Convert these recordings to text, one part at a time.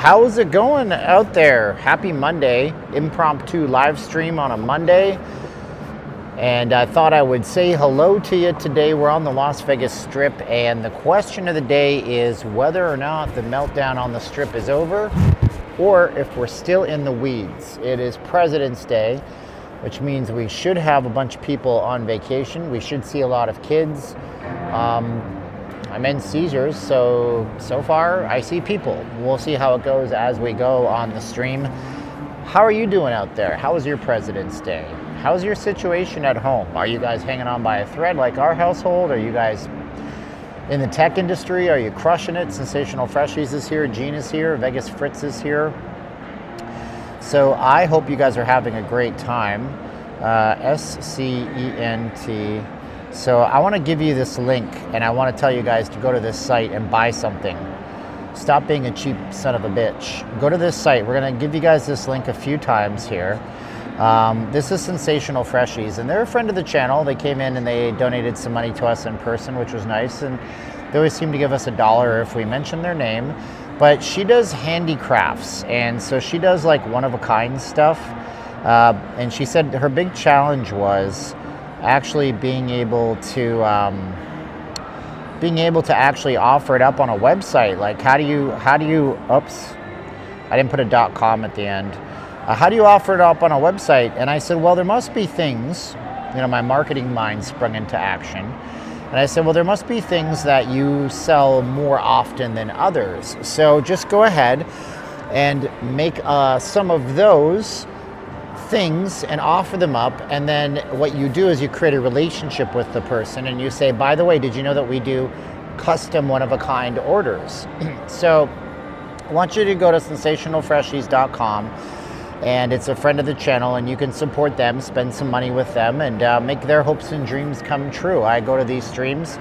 How's it going out there? Happy Monday, impromptu live stream on a Monday. And I thought I would say hello to you today. We're on the Las Vegas Strip, and the question of the day is whether or not the meltdown on the Strip is over or if we're still in the weeds. It is President's Day, which means we should have a bunch of people on vacation. We should see a lot of kids. I'm in Caesars, so far I see people. We'll see how it goes as we go on the stream. How are you doing out there? How was your President's Day? How's your situation at home? Are you guys hanging on by a thread like our household? Are you guys in the tech industry? Are you crushing it? Sensational Freshies is here, Gene is here, Vegas Fritz is here. So I hope you guys are having a great time. SCENT. So I want to give you this link, and I want to tell you guys to go to this site and buy something. Stop being a cheap son of a bitch. Go to this site. We're going to give you guys this link a few times here. This is Sensational Freshies, and they're a friend of the channel. They came in and they donated some money to us in person, which was nice, and they always seem to give us $1 if we mention their name. But she does handicrafts, and so she does like one-of-a-kind stuff. And she said her big challenge was actually being able to actually offer it up on a website. Like how do you oops, I didn't put a .com at the end. How do you offer it up on a website? And I said, well, there must be things, my marketing mind sprung into action. And I said, well, there must be things that you sell more often than others. So just go ahead and make some of those things and offer them up, and then what you do is you create a relationship with the person and you say, by the way, did you know that we do custom one-of-a-kind orders? So I want you to go to sensationalfreshies.com, and it's a friend of the channel, and you can support them, spend some money with them, and make their hopes and dreams come true. I go to these streams,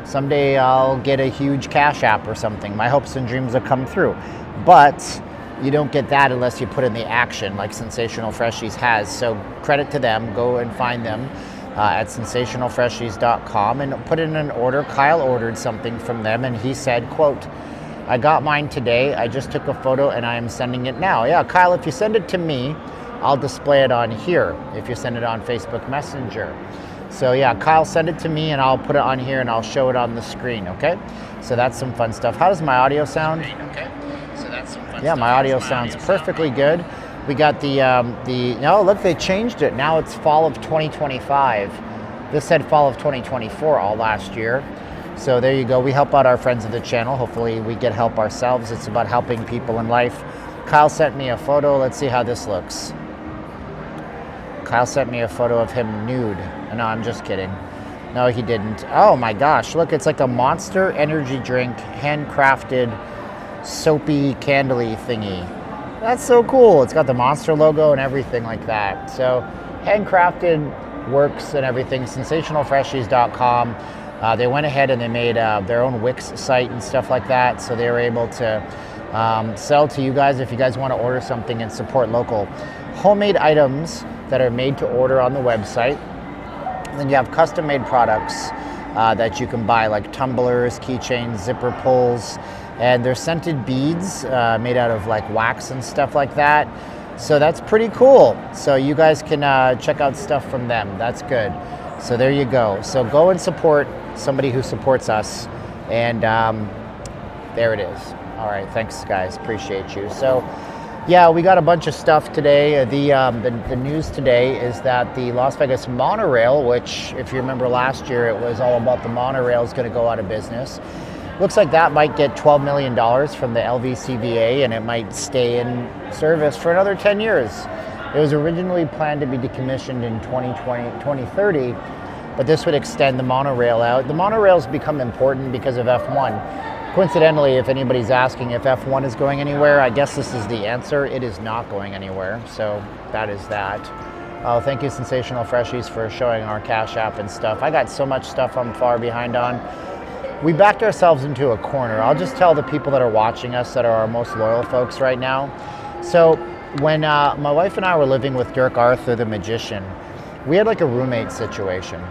someday I'll get a huge cash app or something. My hopes and dreams will come through, but you don't get that unless you put in the action like Sensational Freshies has. So credit to them. Go and find them at sensationalfreshies.com and put in an order. Kyle ordered something from them, and he said, quote, I got mine today. I just took a photo and I am sending it now. Yeah, Kyle, if you send it to me, I'll display it on here. If you send it on Facebook Messenger. So yeah, Kyle, send it to me and I'll put it on here and I'll show it on the screen, okay? So that's some fun stuff. How does my audio sound? Okay. Yeah, my audio sounds perfectly good. We got no, look, they changed it. Now it's fall of 2025. This said fall of 2024 all last year. So there you go. We help out our friends of the channel. Hopefully we get help ourselves. It's about helping people in life. Kyle sent me a photo. Let's see how this looks. Kyle sent me a photo of him nude. No, I'm just kidding. No, he didn't. Oh my gosh, look, it's like a Monster energy drink, handcrafted, soapy, candly thingy. That's so cool. It's got the Monster logo and everything like that. So handcrafted works and everything. Sensationalfreshies.com. They went ahead and they made their own Wix site and stuff like that. So they were able to sell to you guys if you guys want to order something and support local homemade items that are made to order on the website. And then you have custom made products that you can buy, like tumblers, keychains, zipper pulls, and they're scented beads made out of like wax and stuff like that. So that's pretty cool. So you guys can check out stuff from them. That's good. So there you go. So go and support somebody who supports us. And there it is. All right. Thanks, guys. Appreciate you. So yeah, we got a bunch of stuff today. The news today is that the Las Vegas monorail, which if you remember last year, it was all about the monorail is going to go out of business. Looks like that might get $12 million from the LVCVA, and it might stay in service for another 10 years. It was originally planned to be decommissioned in 2030, but this would extend the monorail out. The monorail's become important because of F1. Coincidentally, if anybody's asking if F1 is going anywhere, I guess this is the answer. It is not going anywhere, so that is that. Oh, thank you, Sensational Freshies, for showing our Cash App and stuff. I got so much stuff I'm far behind on. We backed ourselves into a corner. I'll just tell the people that are watching us that are our most loyal folks right now. So when my wife and I were living with Dirk Arthur, the magician, we had like a roommate situation.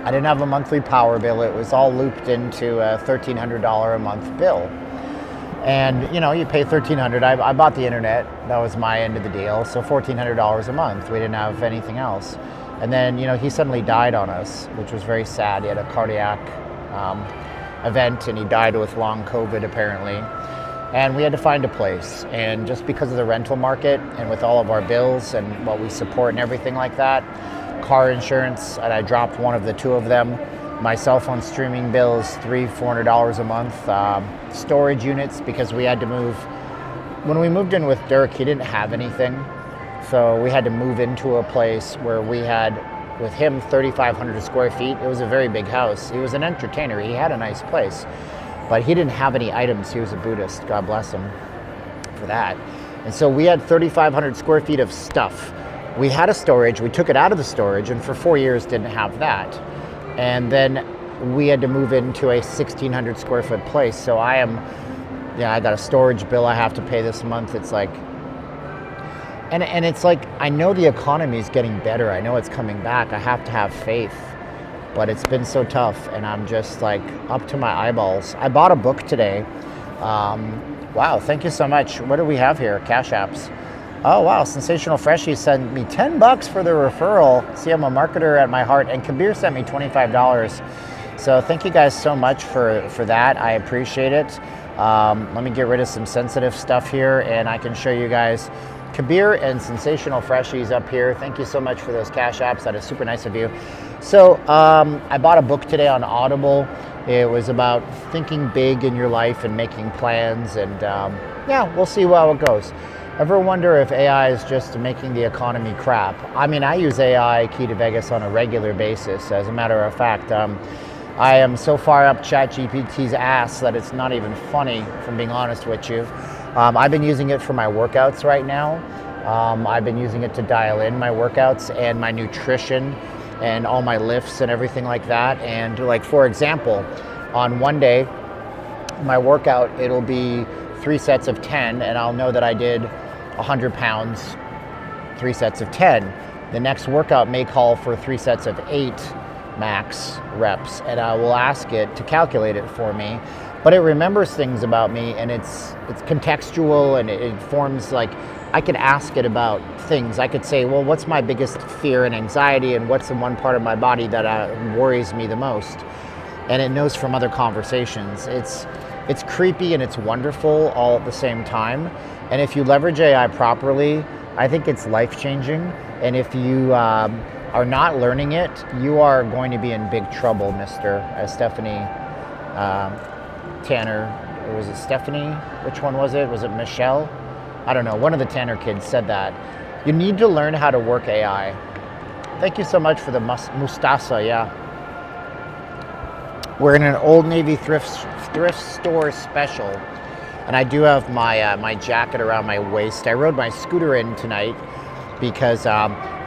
I didn't have a monthly power bill. It was all looped into a $1,300 a month bill. And you pay $1,300. I bought the internet. That was my end of the deal. So $1,400 a month. We didn't have anything else. And then he suddenly died on us, which was very sad. He had a cardiac event, and he died with long COVID apparently. And we had to find a place. And just because of the rental market, and with all of our bills and what we support and everything like that, car insurance, and I dropped one of the two of them. My cell phone streaming bill is $400 a month. Storage units, because we had to move. When we moved in with Dirk, he didn't have anything. So we had to move into a place where we had, with him, 3,500 square feet. It was a very big house. He was an entertainer. He had a nice place. But he didn't have any items. He was a Buddhist. God bless him for that. And so we had 3,500 square feet of stuff. We had a storage. We took it out of the storage, and for 4 years didn't have that. And then we had to move into a 1,600 square foot place. So I got a storage bill I have to pay this month. It's like, and it's like, I know the economy is getting better. I know it's coming back. I have to have faith, but it's been so tough, and I'm just like up to my eyeballs. I bought a book today. Wow, thank you so much. What do we have here? Cash apps. Oh wow, Sensational Freshie sent me $10 for the referral. See, I'm a marketer at my heart, and Kabir sent me $25. So thank you guys so much for that. I appreciate it. Let me get rid of some sensitive stuff here, and I can show you guys Kabir and Sensational Freshies up here. Thank you so much for those cash apps. That is super nice of you. So I bought a book today on Audible. It was about thinking big in your life and making plans, and yeah, we'll see how it goes. Ever wonder if AI is just making the economy crap? I mean, I use AI Key to Vegas on a regular basis. As a matter of fact, I am so far up ChatGPT's ass that it's not even funny, if I'm being honest with you. I've been using it for my workouts right now. I've been using it to dial in my workouts and my nutrition and all my lifts and everything like that. And like, for example, on one day, my workout, it'll be 3 sets of 10, and I'll know that I did 100 pounds, 3 sets of 10. The next workout may call for 3 sets of 8 max reps, and I will ask it to calculate it for me. But it remembers things about me, and it's contextual, and it forms, like, I could ask it about things. I could say, well, what's my biggest fear and anxiety, and what's the one part of my body that worries me the most? And it knows from other conversations. It's creepy and it's wonderful all at the same time. And if you leverage AI properly, I think it's life-changing. And if you are not learning it, you are going to be in big trouble, Mr. Stephanie Tanner. Or was it Stephanie? Which one was it? Was it Michelle? I don't know. One of the Tanner kids said that. You need to learn how to work AI. Thank you so much for the mustasa, yeah. We're in an Old Navy thrift store special, and I do have my my jacket around my waist. I rode my scooter in tonight because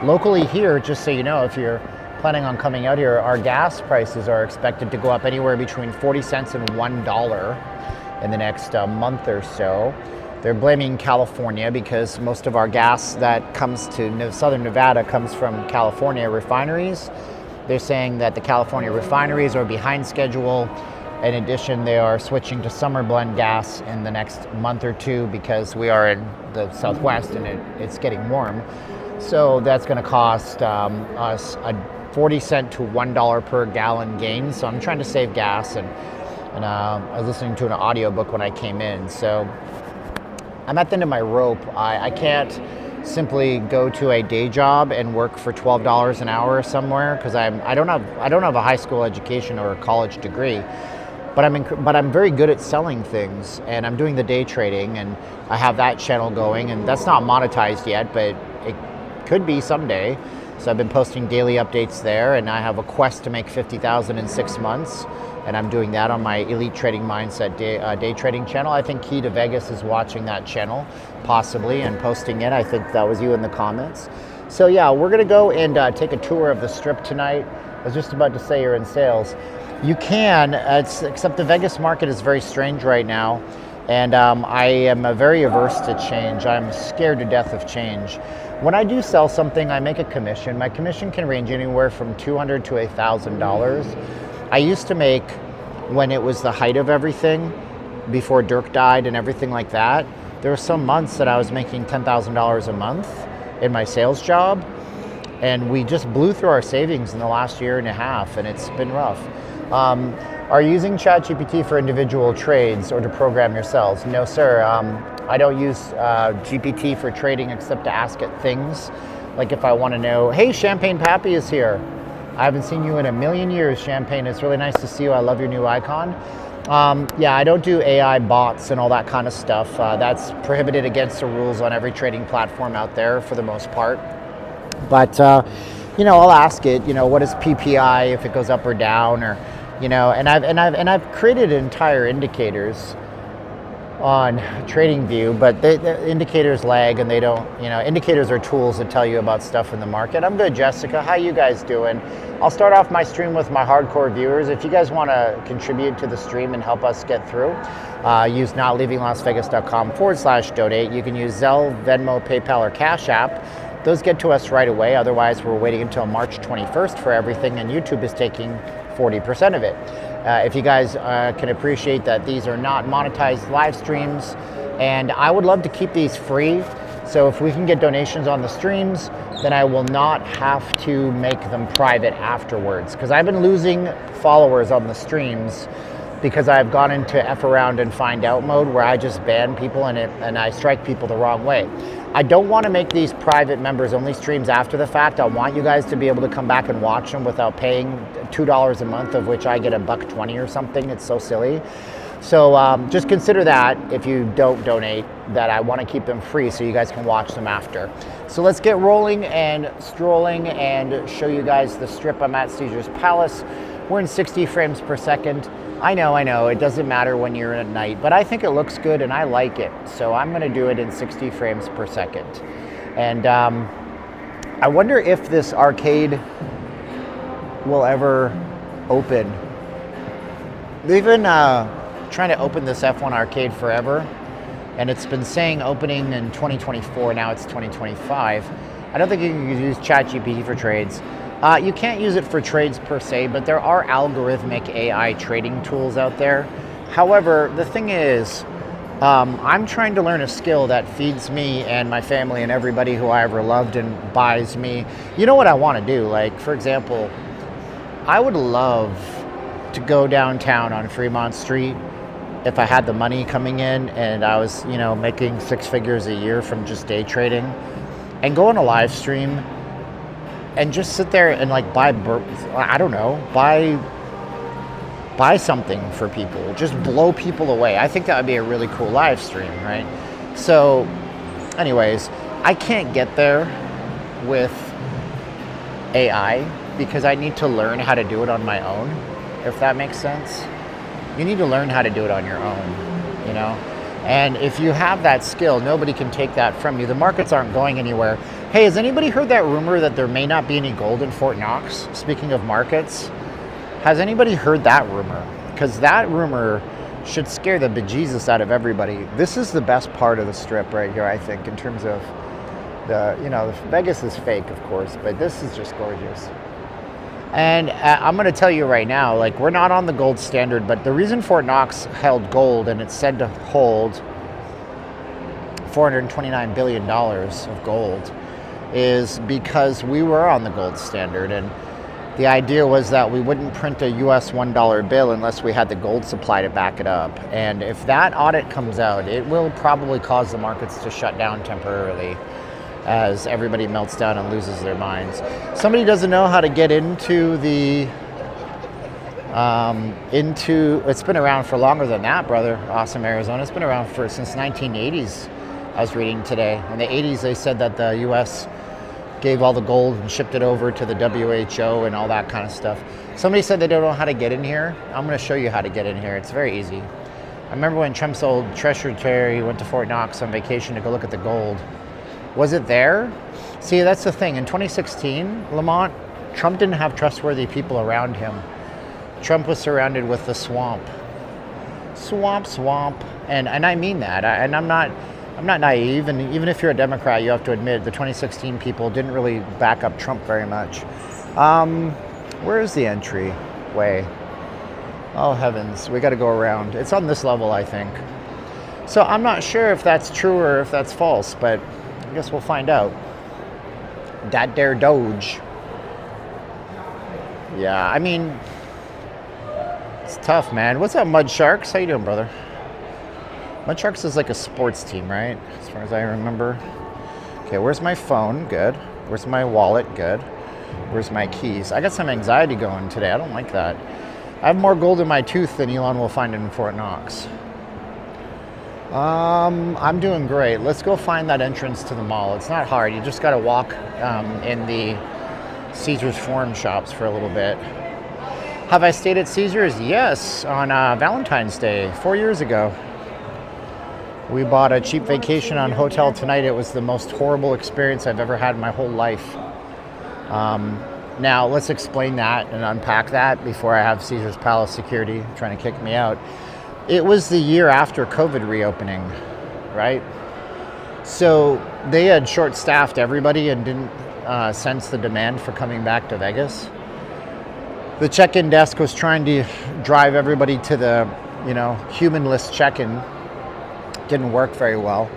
locally here, just so you know, if you're planning on coming out here, our gas prices are expected to go up anywhere between 40 cents and $1 in the next month or so. They're blaming California because most of our gas that comes to southern Nevada comes from California refineries. They're saying that the California refineries are behind schedule. In addition, they are switching to summer blend gas in the next month or two because we are in the Southwest and it's getting warm. So that's going to cost us a 40 cent to $1 per gallon gain. So I'm trying to save gas, and I was listening to an audiobook when I came in. So I'm at the end of my rope. I can't simply go to a day job and work for $12 an hour somewhere because I don't have a high school education or a college degree, but I'm very good at selling things, and I'm doing the day trading, and I have that channel going, and that's not monetized yet, but it could be someday. So I've been posting daily updates there, and I have a quest to make $50,000 in 6 months. And I'm doing that on my Elite Trading Mindset day trading channel. I think Key to Vegas is watching that channel, possibly, and posting it. I think that was you in the comments. So yeah, we're gonna go and take a tour of the strip tonight. I was just about to say you're in sales. You can, except the Vegas market is very strange right now. And I am very averse to change. I'm scared to death of change. When I do sell something, I make a commission. My commission can range anywhere from $200 to $1,000. I used to make, when it was the height of everything, before Dirk died and everything like that, there were some months that I was making $10,000 a month in my sales job, and we just blew through our savings in the last year and a half, and it's been rough. Are you using ChatGPT for individual trades or to program yourselves? No, sir. I don't use GPT for trading except to ask it things. Like if I want to know, hey, Champagne Pappy is here. I haven't seen you in a million years, Champagne. It's really nice to see you. I love your new icon. Yeah, I don't do AI bots and all that kind of stuff. That's prohibited against the rules on every trading platform out there for the most part. But, I'll ask it, what is PPI if it goes up or down, or, and I've created entire indicators on TradingView, but the indicators lag and they don't, indicators are tools that tell you about stuff in the market. I'm good, Jessica. How you guys doing? I'll start off my stream with my hardcore viewers. If you guys want to contribute to the stream and help us get through, use notleavinglasvegas.com/donate. You can use Zelle, Venmo, PayPal, or Cash App. Those get to us right away. Otherwise, we're waiting until March 21st for everything, and YouTube is taking 40% of it. If you guys can appreciate that these are not monetized live streams, and I would love to keep these free. So if we can get donations on the streams, then I will not have to make them private afterwards. Because I've been losing followers on the streams because I've gone into F around and find out mode where I just ban people and I strike people the wrong way. I don't want to make these private members only streams after the fact. I want you guys to be able to come back and watch them without paying $2 a month, of which I get $1.20 or something. It's so silly. So just consider that if you don't donate, that I want to keep them free so you guys can watch them after. So let's get rolling and strolling and show you guys the strip. I'm at Caesar's Palace. We're in 60 frames per second. I know, it doesn't matter when you're at night, but I think it looks good and I like it. So I'm gonna do it in 60 frames per second. And I wonder if this arcade will ever open. They've been trying to open this F1 arcade forever, and it's been saying opening in 2024, now it's 2025. I don't think you can use ChatGPT for trades. You can't use it for trades per se, but there are algorithmic AI trading tools out there. However, the thing is, I'm trying to learn a skill that feeds me and my family and everybody who I ever loved and buys me. You know what I want to do? Like, for example, I would love to go downtown on Fremont Street if I had the money coming in and I was, making 6 figures a year from just day trading, and go on a live stream and just sit there and buy something for people, just blow people away. I think that would be a really cool live stream, right? So anyways, I can't get there with AI because I need to learn how to do it on my own, if that makes sense. You need to learn how to do it on your own, And if you have that skill, nobody can take that from you. The markets aren't going anywhere. Hey, has anybody heard that rumor that there may not be any gold in Fort Knox? Speaking of markets, has anybody heard that rumor? Because that rumor should scare the bejesus out of everybody. This is the best part of the strip right here, I think, in terms of Vegas is fake, of course, but this is just gorgeous. And I'm going to tell you right now, we're not on the gold standard, but the reason Fort Knox held gold, and it's said to hold $429 billion of gold, is because we were on the gold standard. And the idea was that we wouldn't print a US $1 bill unless we had the gold supply to back it up. And if that audit comes out, it will probably cause the markets to shut down temporarily as everybody melts down and loses their minds. Somebody doesn't know how to get into the, it's been around for longer than that, brother. Awesome Arizona. It's been around since 1980s, I was reading today. In the 80s, they said that the US gave all the gold and shipped it over to the WHO and all that kind of stuff. Somebody said they don't know how to get in here. I'm gonna show you how to get in here. It's very easy. I remember when Trump's old treasury went to Fort Knox on vacation to go look at the gold. Was it there? See, that's the thing. In 2016, Lamont, Trump didn't have trustworthy people around him. Trump was surrounded with the swamp. Swamp. And I mean that. And I'm not naive. And even if you're a Democrat, you have to admit the 2016 people didn't really back up Trump very much. Where is the entryway? Oh heavens, we got to go around. It's on this level, I think. So I'm not sure if that's true or if that's false, but I guess we'll find out. Dat dare Doge. Yeah, I mean, it's tough, man. What's up, Mud Sharks? How you doing, brother? Mud Sharks is like a sports team, right? As far as I remember. Okay, where's my phone? Good. Where's my wallet? Good. Where's my keys? I got some anxiety going today. I don't like that. I have more gold in my tooth than Elon will find in Fort Knox. I'm doing great. Let's go find that entrance to the mall. It's not hard. You just got to walk in the Caesar's Forum shops for a little bit. Have I stayed at Caesar's? Yes, on Valentine's Day, 4 years ago. We bought a cheap vacation on Hotel Tonight. It was the most horrible experience I've ever had in my whole life. Now, let's explain that and unpack that before I have Caesar's Palace security trying to kick me out. It was the year after COVID reopening, right? So they had short-staffed everybody and didn't sense the demand for coming back to Vegas. The check-in desk was trying to drive everybody to the, humanless check-in. Didn't work very well.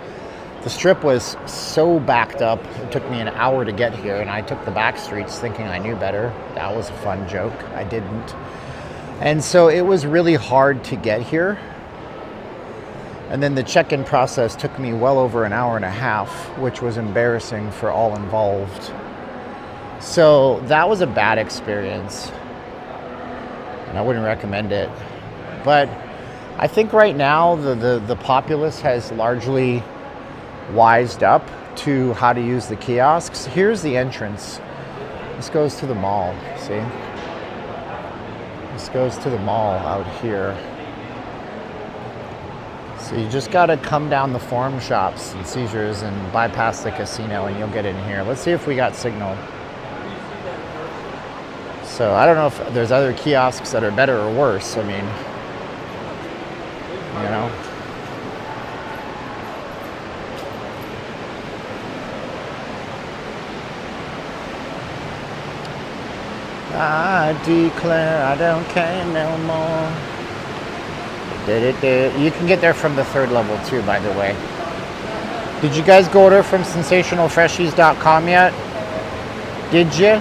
The strip was so backed up, it took me an hour to get here, and I took the back streets thinking I knew better. That was a fun joke. I didn't. And so it was really hard to get here. And then the check-in process took me well over an hour and a half, which was embarrassing for all involved. So that was a bad experience. And I wouldn't recommend it. But I think right now the populace has largely wised up to how to use the kiosks. Here's the entrance. This goes to the mall, see? This goes to the mall out here. So you just got to come down the Forum shops and Caesars and bypass the casino and you'll get in here. Let's see if we got signal. So I don't know if there's other kiosks that are better or worse. I mean, I declare I don't care no more. You can get there from the third level too, by the way. Did you guys go order from sensationalfreshies.com yet? Did you?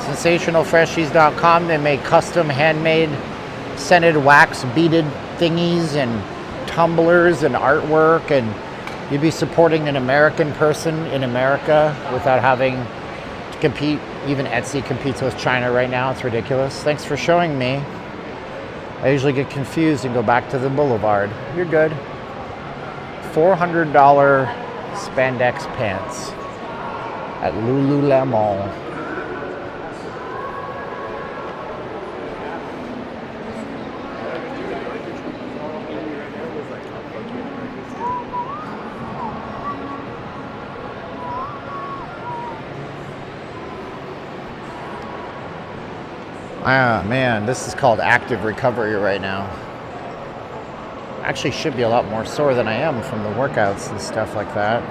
Sensationalfreshies.com. They make custom handmade scented wax beaded thingies and tumblers and artwork, and you'd be supporting an American person in America without having to compete. Even Etsy competes with China right now. It's ridiculous. Thanks for showing me. I usually get confused and go back to the boulevard. You're good. $400 spandex pants at Lululemon. Ah, man, this is called active recovery right now. Actually should be a lot more sore than I am from the workouts and stuff like that.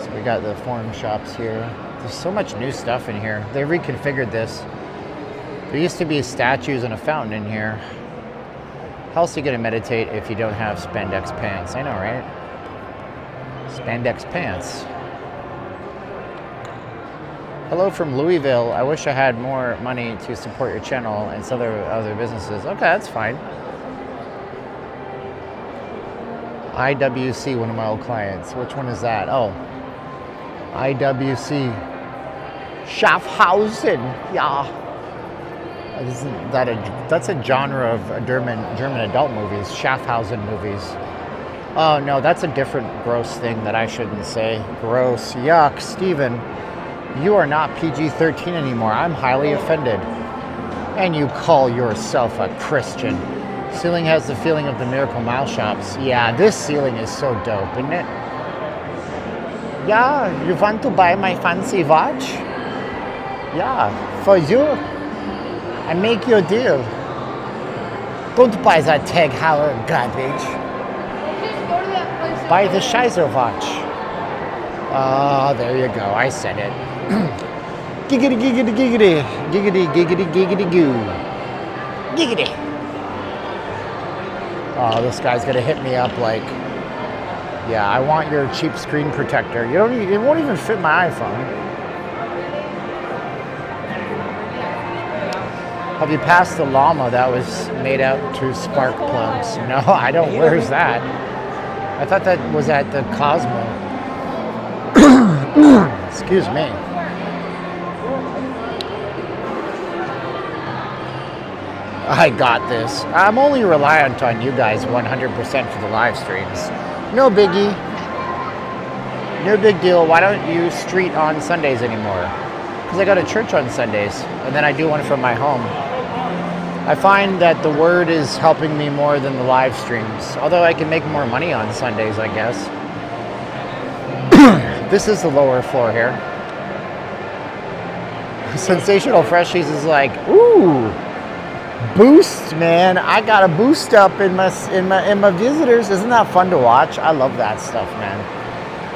So we got the Forum shops here. There's so much new stuff in here. They reconfigured this. There used to be statues and a fountain in here. How else are you going to meditate if you don't have spandex pants? I know, right? Spandex pants. Hello from Louisville. I wish I had more money to support your channel and some other businesses. Okay, that's fine. IWC, one of my old clients. Which one is that? Oh, IWC Schaffhausen. Yeah. Isn't that that's a genre of German adult movies, Schaffhausen movies. Oh no, that's a different gross thing that I shouldn't say. Gross. Yuck, Steven. You are not PG-13 anymore. I'm highly offended. And you call yourself a Christian. Ceiling has the feeling of the Miracle Mile shops. Yeah, this ceiling is so dope, isn't it? Yeah, you want to buy my fancy watch? Yeah, for you. I make you a deal. Don't buy that Tag Heuer garbage. Buy the Scheiser watch. Oh, there you go. I said it. Giggity, giggity, giggity. Giggity, giggity, giggity, goo. Giggity. Oh, this guy's gonna hit me up like, yeah, I want your cheap screen protector. It won't even fit my iPhone. Have you passed the llama that was made out to spark plugs? No, I don't. Where's that? I thought that was at the Cosmo. Excuse me. I got this. I'm only reliant on you guys 100% for the live streams. No biggie. No big deal. Why don't you street on Sundays anymore? Because I go to church on Sundays, and then I do one from my home. I find that the word is helping me more than the live streams. Although I can make more money on Sundays, I guess. This is the lower floor here. Sensational Freshies is like, ooh, boost, man. I got a boost up in my visitors. Isn't that fun to watch? I love that stuff, man.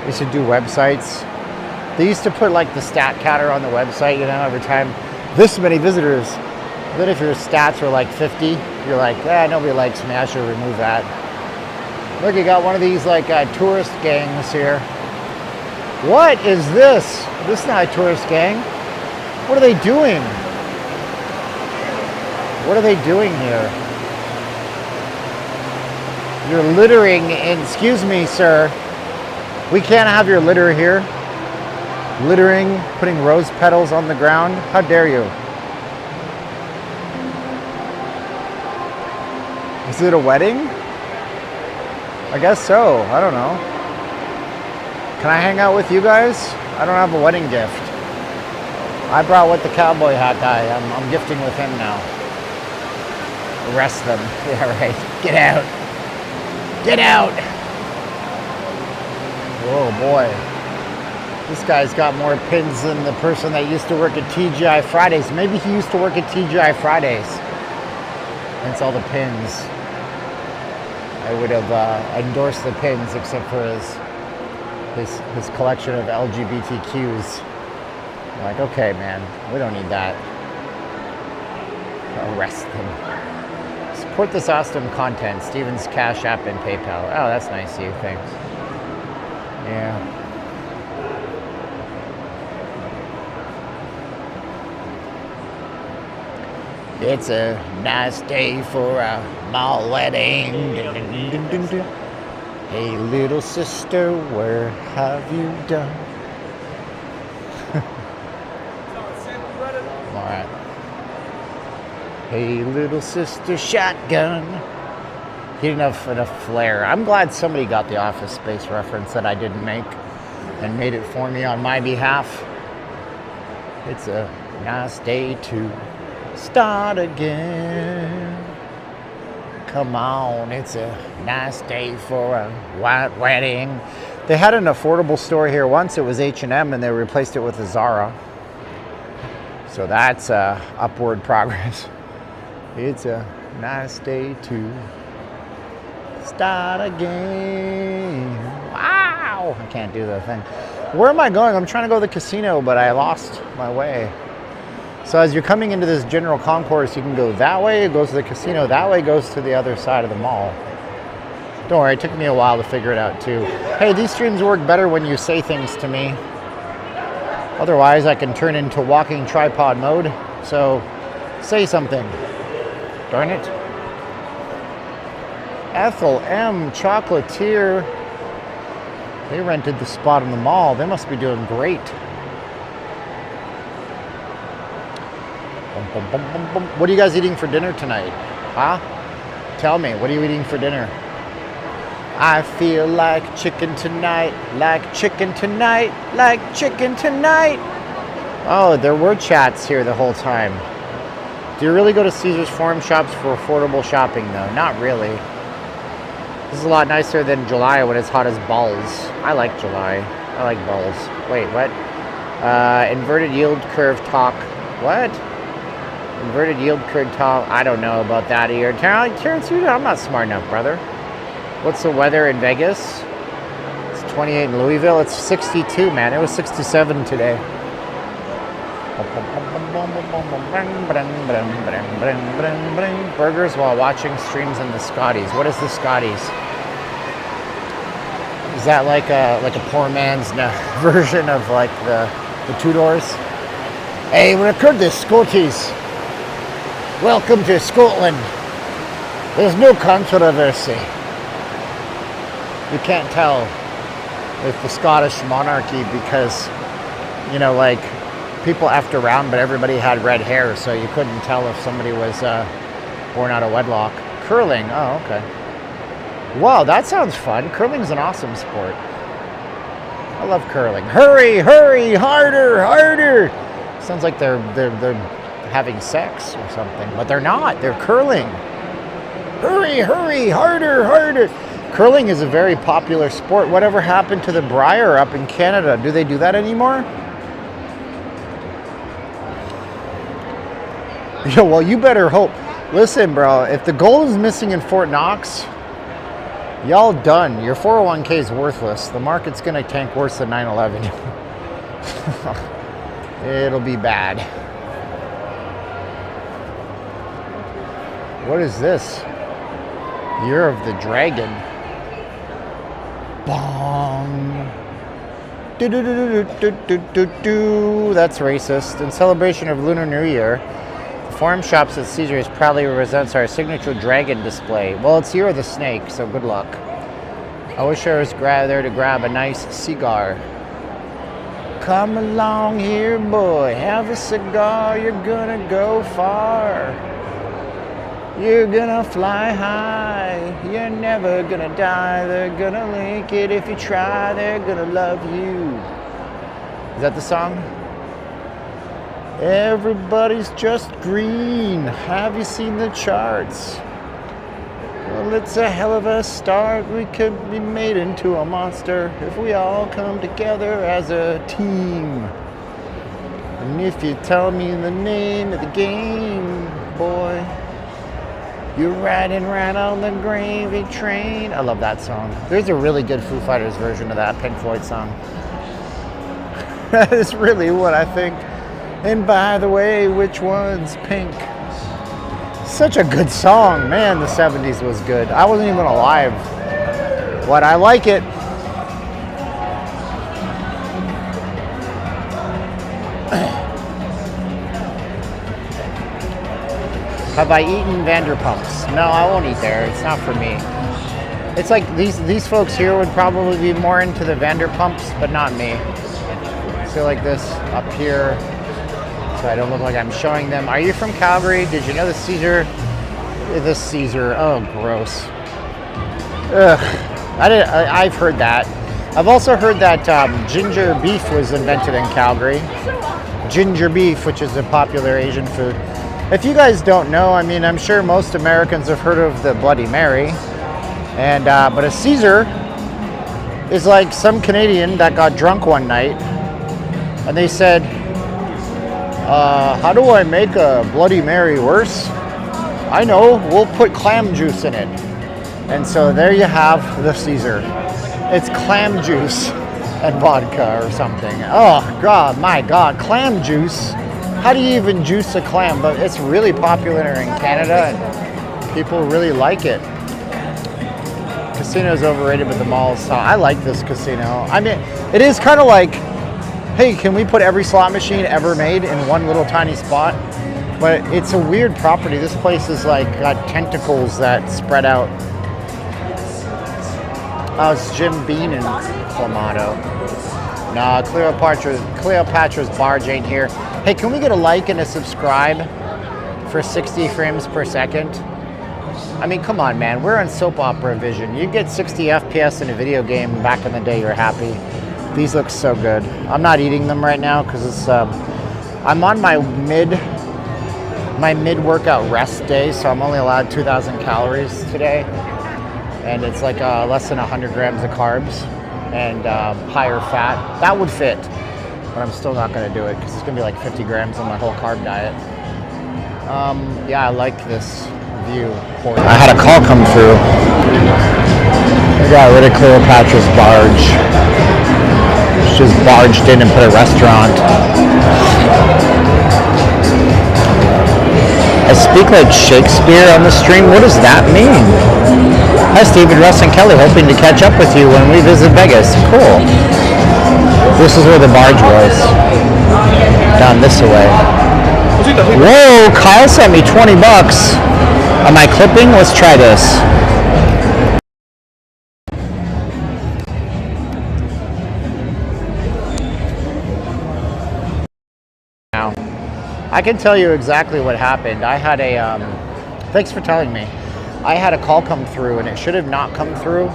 We should do websites. They used to put like the stat counter on the website, you know, every time this many visitors. Then if your stats were like 50, you're like, nobody likes me. I should remove that. Look, you got one of these like tourist gangs here. What is this? This is not a tourist gang. What are they doing? What are they doing here? You're littering in, excuse me, sir. We can't have your litter here. Littering, putting rose petals on the ground. How dare you? Is it a wedding? I guess so. I don't know. Can I hang out with you guys? I don't have a wedding gift. I brought with the cowboy hat guy. I'm gifting with him now. Arrest them. Yeah, right. Get out. Get out. Oh boy. This guy's got more pins than the person that used to work at TGI Fridays. Maybe he used to work at TGI Fridays. Hence all the pins. I would have endorsed the pins except for his collection of LGBTQs. Like, okay, man, we don't need that. Arrest them. Support this awesome content. Steven's Cash App and PayPal. Oh, that's nice of you. Thanks. Yeah. It's a nice day for a mall wedding. Hey, little sister, where have you done? All right. Hey, little sister, shotgun. He didn't have enough flair. I'm glad somebody got the Office Space reference that I didn't make and made it for me on my behalf. It's a nice day to start again. Come on, it's a nice day for a white wedding. They had an affordable store here once. It was H&M, and they replaced it with a Zara. So that's upward progress. It's a nice day to start again. Wow! I can't do the thing. Where am I going? I'm trying to go to the casino, but I lost my way. So as you're coming into this general concourse, you can go that way, it goes to the casino. That way goes to the other side of the mall. Don't worry, it took me a while to figure it out too. Hey, these streams work better when you say things to me. Otherwise, I can turn into walking tripod mode. So, say something. Darn it. Ethel M. Chocolatier. They rented the spot in the mall. They must be doing great. What are you guys eating for dinner tonight? Huh? Tell me, what are you eating for dinner? I feel like chicken tonight, like chicken tonight, like chicken tonight. Oh, there were chats here the whole time. Do you really go to Caesar's Forum shops for affordable shopping though? Not really. This is a lot nicer than July when it's hot as balls. I like July. I like balls. Wait, what? Inverted yield curve talk. What? Inverted yield curve talk. I don't know about that either. Terrence, I'm not smart enough, brother. What's the weather in Vegas? It's 28 in Louisville. It's 62, man. It was 67 today. Burgers while watching streams in the Scotties. What is the Scotties? Is that like a poor man's version of like the two doors? Hey, when it occurred to Scotties, welcome to Scotland. There's no controversy. You can't tell with the Scottish monarchy because, you know, like people effed around, but everybody had red hair, so you couldn't tell if somebody was born out of wedlock. Curling, oh, okay. Wow, that sounds fun. Curling's an awesome sport. I love curling. Hurry, hurry, harder, harder. Sounds like they're having sex or something, but they're not. They're curling. Hurry, hurry, harder, harder. Curling is a very popular sport. Whatever happened to the Briar up in Canada? Do they do that anymore? Yeah, well, you better hope. Listen, bro, if the gold is missing in Fort Knox, y'all done. Your 401k is worthless. The market's going to tank worse than 9/11. It'll be bad. What is this? Year of the Dragon. Bong. Do-do-do-do-do-do-do-do. That's racist. In celebration of Lunar New Year, the Forum Shops at Caesars proudly represents our signature dragon display. Well, it's Year of the Snake, so good luck. I wish I was there to grab a nice cigar. Come along here, boy, have a cigar, you're gonna go far. You're gonna fly high, you're never gonna die. They're gonna link it if you try, they're gonna love you. Is that the song? Everybody's just green. Have you seen the charts? Well, it's a hell of a start. We could be made into a monster if we all come together as a team. And if you tell me the name of the game, boy, you're riding right on the gravy train. I love that song. There's a really good Foo Fighters version of that Pink Floyd song. That is really what I think. And by the way, which one's pink? Such a good song. Man, the 70s was good. I wasn't even alive. But I like it. Have I eaten Vanderpumps? No, I won't eat there. It's not for me. It's like these folks here would probably be more into the Vanderpumps, but not me. So like this up here, so I don't look like I'm showing them. Are you from Calgary? Did you know the Caesar? Oh, gross. Ugh. I've heard that. I've also heard that ginger beef was invented in Calgary. Ginger beef, which is a popular Asian food. If you guys don't know, I mean, I'm sure most Americans have heard of the Bloody Mary, and but a Caesar is like some Canadian that got drunk one night, and they said, how do I make a Bloody Mary worse? I know, we'll put clam juice in it. And so there you have the Caesar. It's clam juice and vodka or something. Oh God, my God, clam juice. How do you even juice a clam? But it's really popular in Canada and people really like it. Casino's overrated, but the mall's I like this casino. I mean, it is kind of like, hey, can we put every slot machine ever made in one little tiny spot? But it's a weird property. This place is like got tentacles that spread out. Oh, it's Jim Bean and Clamato. Nah, Cleopatra's Barge ain't here. Hey, can we get a like and a subscribe for 60 frames per second? I mean, come on, man. We're on Soap Opera Vision. You get 60 FPS in a video game back in the day, you're happy. These look so good. I'm not eating them right now because it's I'm on my mid-workout rest day, so I'm only allowed 2,000 calories today. And it's like less than 100 grams of carbs and higher fat. That would fit, but I'm still not going to do it because it's going to be like 50 grams on my whole carb diet. Yeah, I like this view. I had a call come through. I got rid of Cleopatra's Barge. She just barged in and put a restaurant. I speak like Shakespeare on the stream. What does that mean? Hi, Steven, Russ, and Kelly. Hoping to catch up with you when we visit Vegas. Cool. This is where the barge was. Down this way. Whoa, Kyle sent me 20 bucks. Am I clipping? Let's try this. Now, I can tell you exactly what happened. I had a, thanks for telling me. I had a call come through and it should have not come through.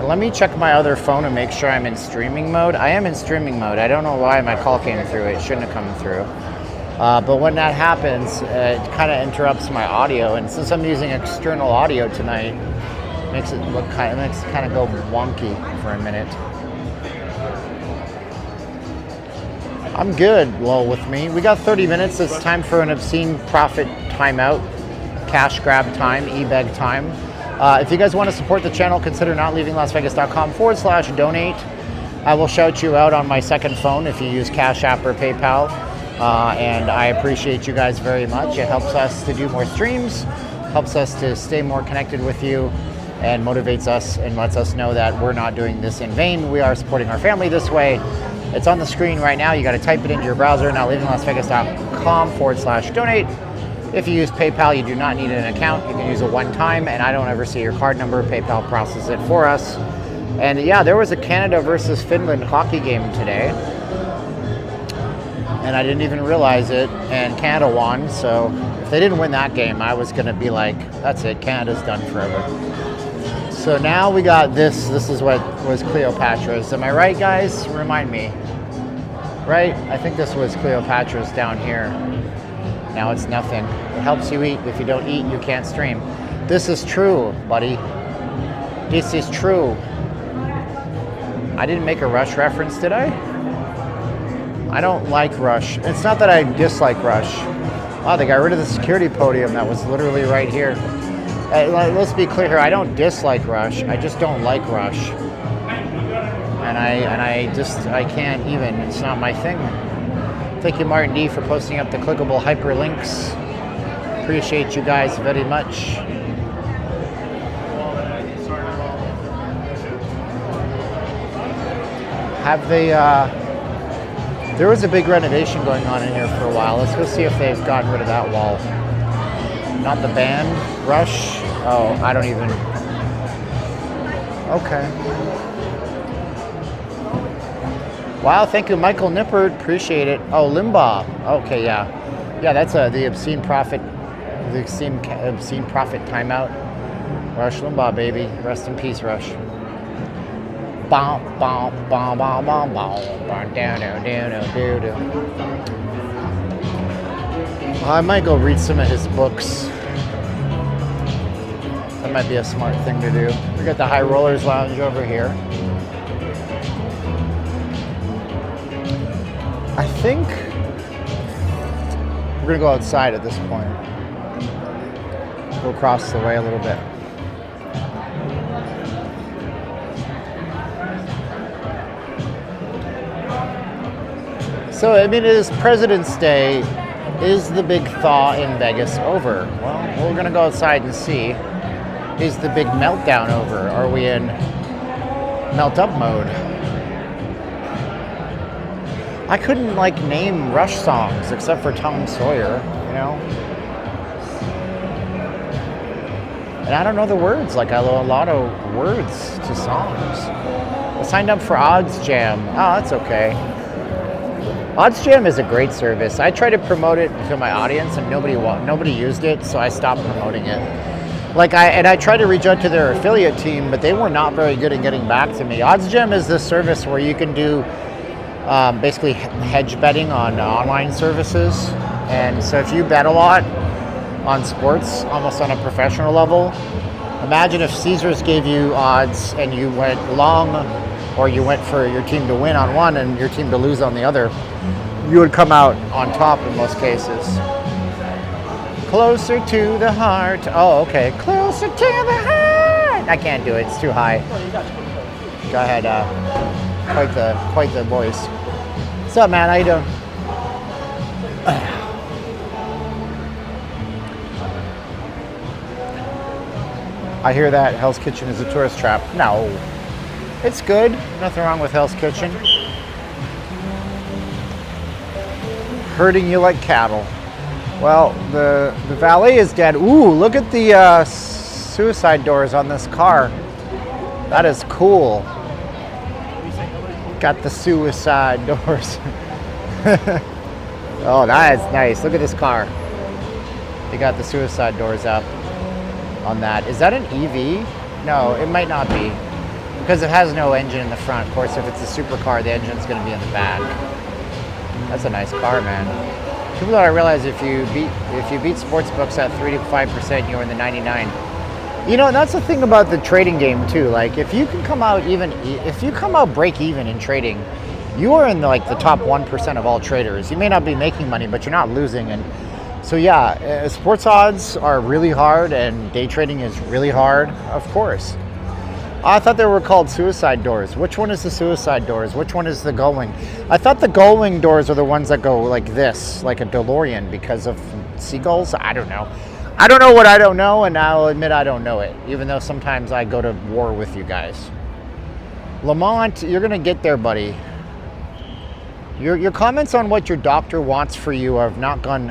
Let me check my other phone and make sure I'm in streaming mode. I am in streaming mode. I don't know why my call came through. It shouldn't have come through. But when that happens, it kind of interrupts my audio. And since I'm using external audio tonight, makes it look kind of go wonky for a minute. I'm good, lol, with me. We got 30 minutes. It's time for an obscene profit timeout, cash grab time, e-bag time. If you guys want to support the channel, consider notleavinglasvegas.com/donate. I will shout you out on my second phone if you use Cash App or PayPal. And I appreciate you guys very much. It helps us to do more streams, helps us to stay more connected with you, and motivates us and lets us know that we're not doing this in vain. We are supporting our family this way. It's on the screen right now. You got to type it into your browser, notleavinglasvegas.com/donate. If you use PayPal, you do not need an account. You can use a one-time, and I don't ever see your card number. PayPal processes it for us. And yeah, there was a Canada versus Finland hockey game today. And I didn't even realize it, and Canada won. So if they didn't win that game, I was gonna be like, that's it, Canada's done forever. So now we got this. This is what was Cleopatra's. Am I right, guys? Remind me. Right? I think this was Cleopatra's down here. Now it's nothing. It helps you eat. If you don't eat, you can't stream. This is true, buddy. This is true. I didn't make a Rush reference, did I? I don't like Rush. It's not that I dislike Rush. Oh, they got rid of the security podium that was literally right here. Let's be clear here. I don't dislike Rush. I just don't like Rush. And I can't even. It's not my thing. Thank you, Martin D, for posting up the clickable hyperlinks. Appreciate you guys very much. Have they, there was a big renovation going on in here for a while. Let's go see if they've gotten rid of that wall. Not the band, Rush. Oh, I don't even. Okay. Wow, thank you, Michael Nippert. Appreciate it. Oh, Limbaugh. Okay, yeah. Yeah, that's the obscene profit timeout. Rush Limbaugh, baby. Rest in peace, Rush. Bom, bom, bom, bom, bom, bom, bom, down, down, down, down, down. I might go read some of his books. That might be a smart thing to do. We got the High Rollers Lounge over here. I think we're gonna go outside at this point. Go across the way a little bit. So, I mean, it is President's Day. Is the big thaw in Vegas over? Well, we're gonna go outside and see. Is the big meltdown over? Are we in melt up mode? I couldn't name Rush songs except for Tom Sawyer, you know? And I don't know the words. I know a lot of words to songs. I signed up for Odds Jam. Oh, that's okay. Odds Jam is a great service. I tried to promote it to my audience and nobody used it, so I stopped promoting it. I tried to reach out to their affiliate team, but they were not very good at getting back to me. Odds Jam is this service where you can do basically hedge betting on online services. And so if you bet a lot on sports, almost on a professional level, imagine if Caesars gave you odds and you went long, or you went for your team to win on one and your team to lose on the other, you would come out on top in most cases. Closer to the heart. Oh, okay. Closer to the heart. I can't do it. It's too high. Go ahead. Quite the voice. What's up, man? How you doing? I hear that Hell's Kitchen is a tourist trap. No, it's good. Nothing wrong with Hell's Kitchen. Herding you like cattle. Well, the valet is dead. Ooh, look at the suicide doors on this car. That is cool. Got the suicide doors. Oh, that is nice. Look at this car. They got the suicide doors up on that. Is that an EV? No, it might not be, because it has no engine in the front. Of course, if it's a supercar, the engine's going to be in the back. That's a nice car, man. People don't realize if you beat sports books at 3 to 5%, you're in the 99. You know, that's the thing about the trading game too. Like, if you can come out break even in trading, you are in the top 1% of all traders. You may not be making money, but you're not losing. And so yeah, sports odds are really hard, and day trading is really hard, of course. I thought they were called suicide doors. Which one is the suicide doors? Which one is the gullwing? I thought the gullwing doors are the ones that go like this, like a DeLorean, because of seagulls. I don't know. I don't know what I don't know, and I'll admit I don't know it, even though sometimes I go to war with you guys. Lamont, you're going to get there, buddy. Your comments on what your doctor wants for you have not gone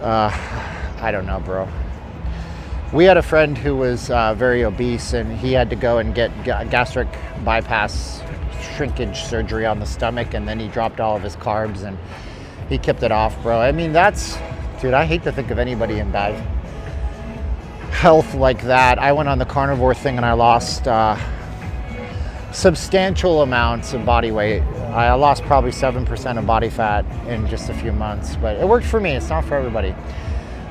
I don't know, bro. We had a friend who was very obese, and he had to go and get gastric bypass shrinkage surgery on the stomach, and then he dropped all of his carbs, and he kept it off, bro. I mean, dude, I hate to think of anybody in bad health like that. I went on the carnivore thing, and I lost substantial amounts of body weight. I lost probably 7% of body fat in just a few months, but it worked for me. It's not for everybody.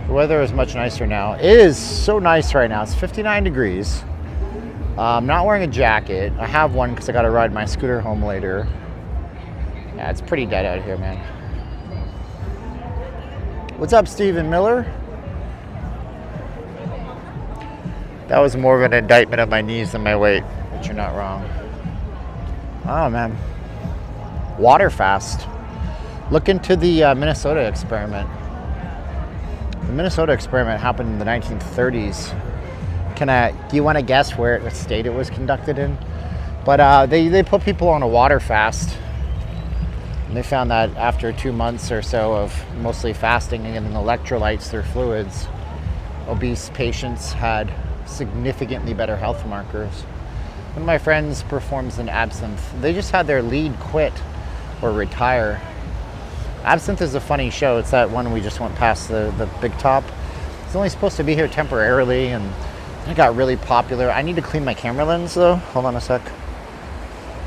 The weather is much nicer now. It is so nice right now. It's 59 degrees. I'm not wearing a jacket. I have one because I got to ride my scooter home later. Yeah, it's pretty dead out here, man. What's up, Stephen Miller? That was more of an indictment of my knees than my weight, but you're not wrong. Oh, man. Water fast. Look into the Minnesota experiment. The Minnesota experiment happened in the 1930s. Do you want to guess what state it was conducted in? But they put people on a water fast. And they found that after 2 months or so of mostly fasting and getting electrolytes through fluids, obese patients had significantly better health markers. One of my friends performs in absinthe. They just had their lead quit or retire. Absinthe is a funny show. It's that one we just went past the big top. It's only supposed to be here temporarily, and it got really popular. I need to clean my camera lens though. Hold on a sec.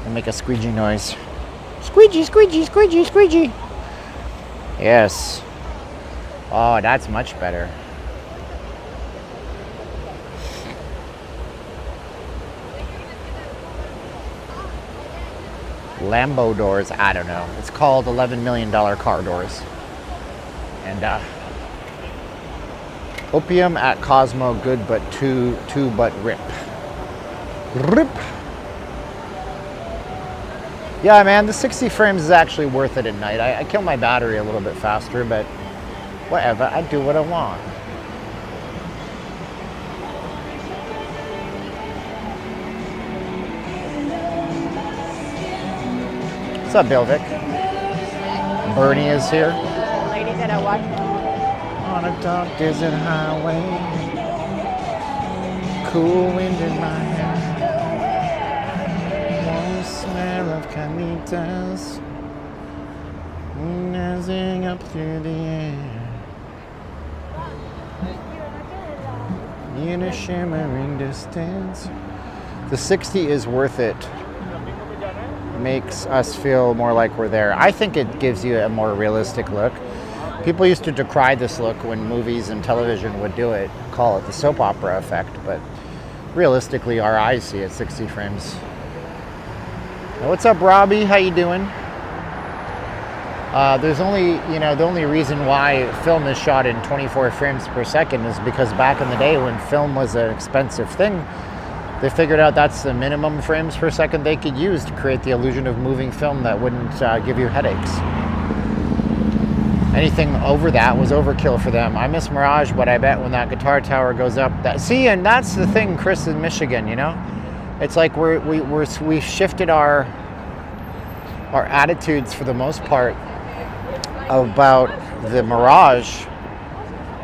And make a squeegee noise. Squeegee, squeegee, squeegee, squeegee. Yes. Oh, that's much better. Lambo doors, I don't know. It's called $11 million car doors. And opium at Cosmo, good but two but rip. Rip. Yeah, man, the 60 frames is actually worth it at night. I kill my battery a little bit faster, but whatever, I do what I want. What's up, Bill Vic? Bernie is here. Lady that I watch On a dark desert highway, cool wind in my hair, warm smell of carnitas, rising up through the air, in a shimmering distance. The 60 is worth it. Makes us feel more like we're there. I think it gives you a more realistic look. People used to decry this look when movies and television would do it, call it the soap opera effect, but realistically our eyes see it 60 frames. What's up, Robbie? How you doing? There's only, the only reason why film is shot in 24 frames per second is because back in the day when film was an expensive thing, they figured out that's the minimum frames per second they could use to create the illusion of moving film that wouldn't give you headaches. Anything over that was overkill for them. I miss Mirage, but I bet when that guitar tower goes up, and that's the thing, Chris, in Michigan, you know, it's like we've shifted our attitudes for the most part about the Mirage.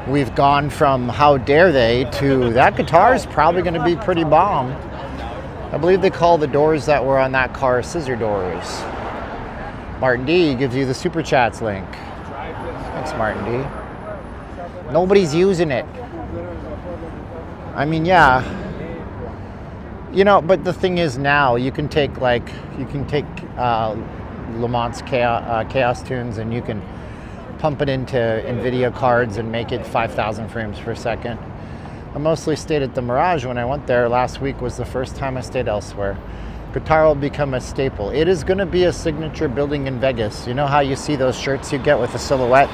We've gone from how dare they to that guitar is probably going to be pretty bomb. I believe they call the doors that were on that car scissor doors. Martin D gives you the Super Chats link. Thanks, Martin D. Nobody's using it. I mean, yeah. You know, but the thing is now you can take Lamont's Chaos Tunes and you can pump it into NVIDIA cards and make it 5,000 frames per second. I mostly stayed at the Mirage when I went there. Last week was the first time I stayed elsewhere. Guitar will become a staple. It is going to be a signature building in Vegas. You know how you see those shirts you get with the silhouette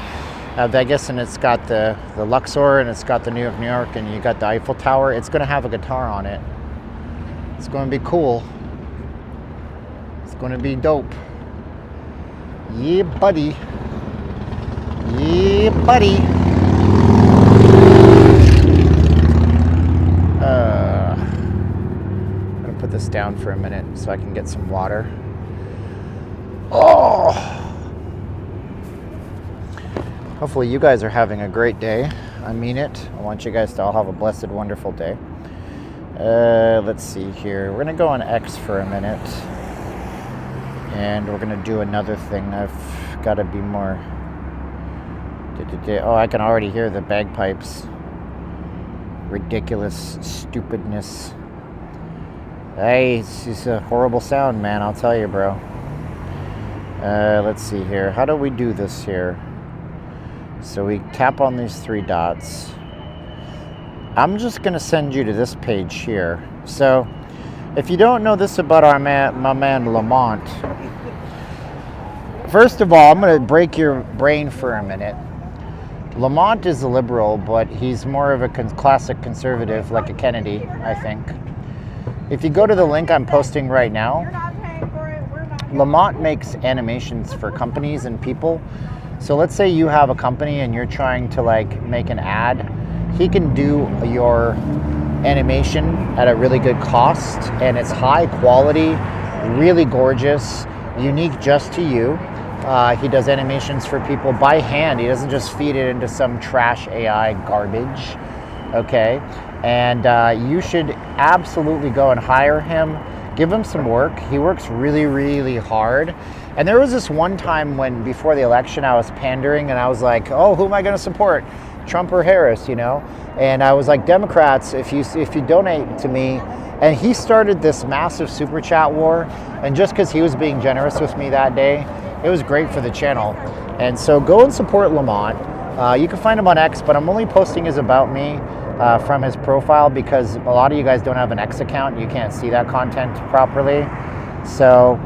of Vegas, and it's got the Luxor and it's got the New York, and you got the Eiffel Tower. It's going to have a guitar on it. It's going to be cool. It's going to be dope. Yeah, buddy. Yeah, buddy. I'm gonna put this down for a minute so I can get some water. Oh! Hopefully you guys are having a great day. I mean it. I want you guys to all have a blessed, wonderful day. Let's see here. We're gonna go on X for a minute. And we're gonna do another thing. I've got to be more... Oh, I can already hear the bagpipes. Ridiculous stupidness. Hey, it's a horrible sound, man. I'll tell you, bro. Let's see here. How do we do this here? So we tap on these three dots. I'm just going to send you to this page here. So if you don't know this about my man Lamont, first of all, I'm going to break your brain for a minute. Lamont is a liberal, but he's more of a classic conservative, like a Kennedy, I think. If you go to the link I'm posting right now, Lamont makes animations for companies and people. So let's say you have a company and you're trying to make an ad. He can do your animation at a really good cost, and it's high quality, really gorgeous, unique just to you. He does animations for people by hand. He doesn't just feed it into some trash AI garbage, okay? And you should absolutely go and hire him. Give him some work. He works really, really hard. And there was this one time when, before the election, I was pandering and I was like, oh, who am I going to support? Trump or Harris, you know? And I was like, Democrats, if you donate to me. And he started this massive super chat war. And just because he was being generous with me that day, it was great for the channel. And so go and support Lamont. You can find him on X, but I'm only posting his About Me from his profile because a lot of you guys don't have an X account. You can't see that content properly. So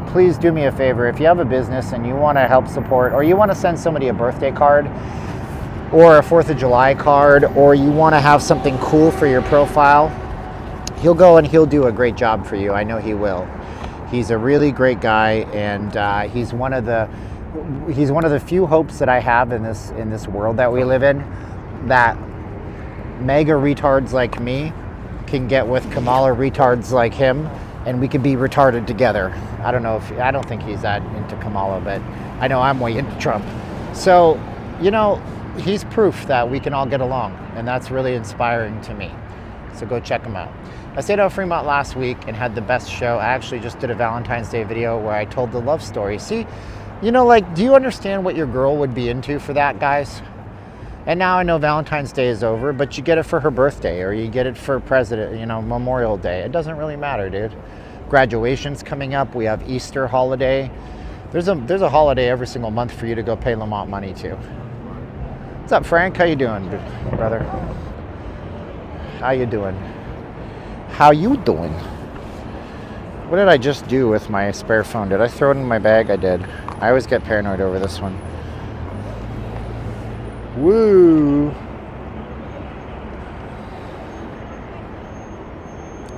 please do me a favor. If you have a business and you want to help support, or you want to send somebody a birthday card or a 4th of July card, or you want to have something cool for your profile, he'll go and he'll do a great job for you. I know he will. He's a really great guy, and he's one of the few hopes that I have in this world that we live in, that mega retards like me can get with Kamala retards like him, and we could be retarded together. I don't think he's that into Kamala, but I know I'm way into Trump. So, you know, he's proof that we can all get along, and that's really inspiring to me. So go check him out. I stayed out of Fremont last week and had the best show. I actually just did a Valentine's Day video where I told the love story. See, you know, do you understand what your girl would be into for that, guys? And now I know Valentine's Day is over, but you get it for her birthday, or you get it for Memorial Day. It doesn't really matter, dude. Graduation's coming up. We have Easter holiday. There's a holiday every single month for you to go pay Lamont money to. What's up, Frank? How you doing, brother? How you doing? How you doing? What did I just do with my spare phone? Did I throw it in my bag? I did. I always get paranoid over this one. Woo!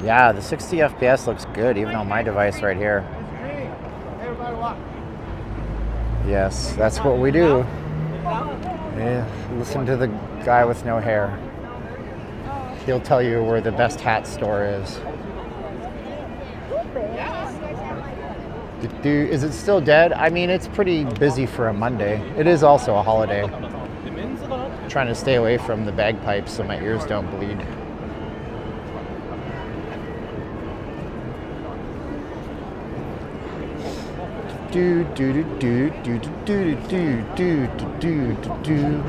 Yeah, the 60 FPS looks good, even on my device right here. Yes, that's what we do. Yeah, listen to the guy with no hair. He'll tell you where the best hat store is. Is it still dead? I mean, it's pretty busy for a Monday. It is also a holiday. I'm trying to stay away from the bagpipes so my ears don't bleed. Do do do do do do do do do do do.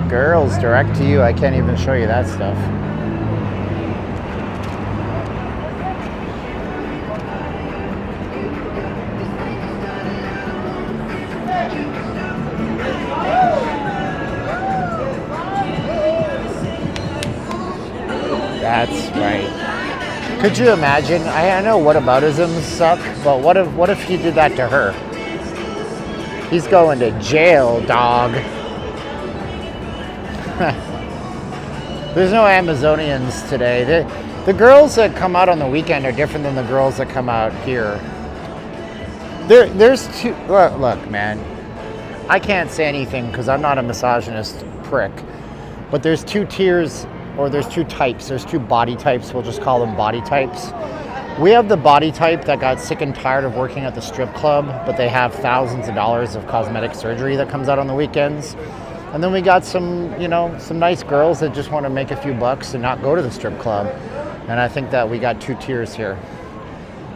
Girls, direct to you. I can't even show you that stuff. That's right. Could you imagine? I know whataboutisms suck, but what if he did that to her? He's going to jail, dog. There's no Amazonians today. The girls that come out on the weekend are different than the girls that come out here. There's two. Look, man. I can't say anything because I'm not a misogynist prick. But there's two tiers, or there's two types. There's two body types. We'll just call them body types. We have the body type that got sick and tired of working at the strip club, but they have thousands of dollars of cosmetic surgery that comes out on the weekends. And then we got some nice girls that just want to make a few bucks and not go to the strip club. And I think that we got two tiers here.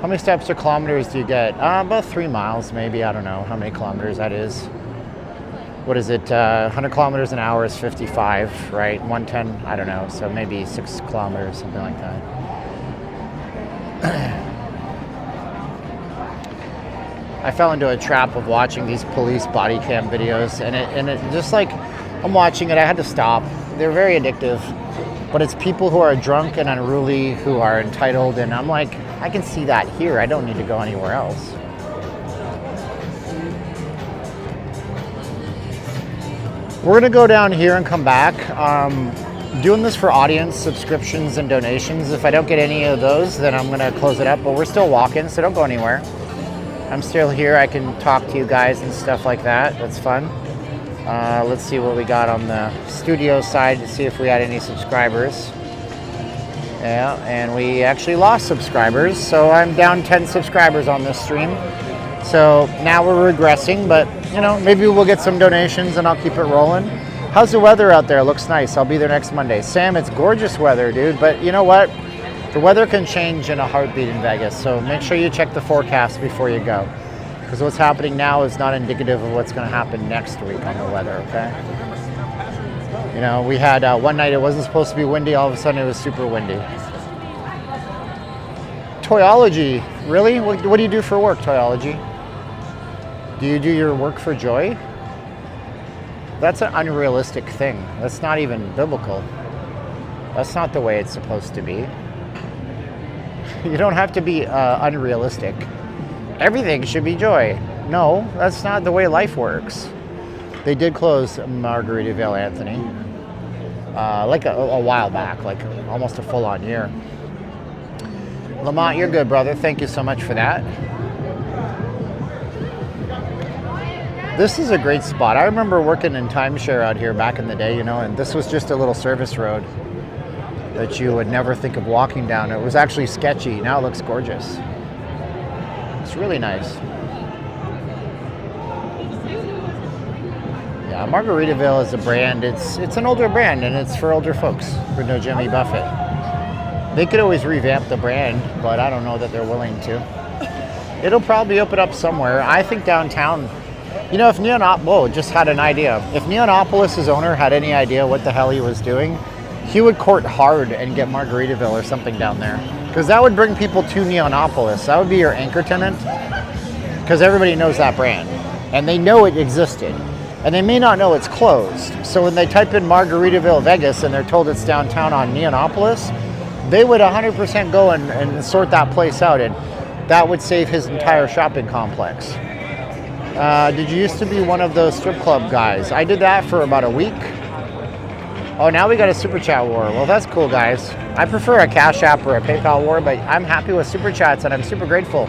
How many steps or kilometers do you get? About 3 miles, maybe. I don't know how many kilometers that is. What is it? 100 kilometers an hour is 55, right? 110, I don't know. So maybe 6 kilometers, something like that. I fell into a trap of watching these police body cam videos, and it just like, I'm watching it, I had to stop. They're very addictive, but it's people who are drunk and unruly, who are entitled, and I'm like, I can see that here. I don't need to go anywhere else. We're gonna go down here and come back. Doing this for audience subscriptions and donations. If I don't get any of those, then I'm gonna close it up, but we're still walking, so don't go anywhere. I'm still here. I can talk to you guys and stuff like that. That's fun. Let's see what we got on the studio side to see if we had any subscribers. Yeah, and we actually lost subscribers, so I'm down 10 subscribers on this stream. So now we're regressing, but maybe we'll get some donations and I'll keep it rolling. How's the weather out there? Looks nice. I'll be there next Monday. Sam, it's gorgeous weather, dude, but you know what? The weather can change in a heartbeat in Vegas, so make sure you check the forecast before you go. Because what's happening now is not indicative of what's going to happen next week on the weather, okay? We had one night it wasn't supposed to be windy, all of a sudden it was super windy. Toyology, really? What do you do for work, Toyology? Do you do your work for joy? That's an unrealistic thing. That's not even biblical. That's not the way it's supposed to be. You don't have to be unrealistic. Everything should be joy. No, that's not the way life works. They did close Margaritaville, Anthony, like a while back, like almost a full-on year. Lamont, you're good, brother. Thank you so much for that. This is a great spot. I remember working in timeshare out here back in the day, and this was just a little service road that you would never think of walking down. It was actually sketchy. Now it looks gorgeous. It's really nice. Yeah, Margaritaville is a brand. It's an older brand, and it's for older folks, for no Jimmy Buffett. They could always revamp the brand, but I don't know that they're willing to. It'll probably open up somewhere. I think downtown, if just had an idea. If Neonopolis' owner had any idea what the hell he was doing, he would court hard and get Margaritaville or something down there. Because that would bring people to Neonopolis. That would be your anchor tenant. Because everybody knows that brand. And they know it existed. And they may not know it's closed. So when they type in Margaritaville Vegas and they're told it's downtown on Neonopolis, they would 100% go and sort that place out. And that would save his entire shopping complex. Did you used to be one of those strip club guys? I did that for about a week. Oh, now we got a Super Chat war. Well, that's cool, guys. I prefer a Cash App or a PayPal war, but I'm happy with Super Chats, and I'm super grateful.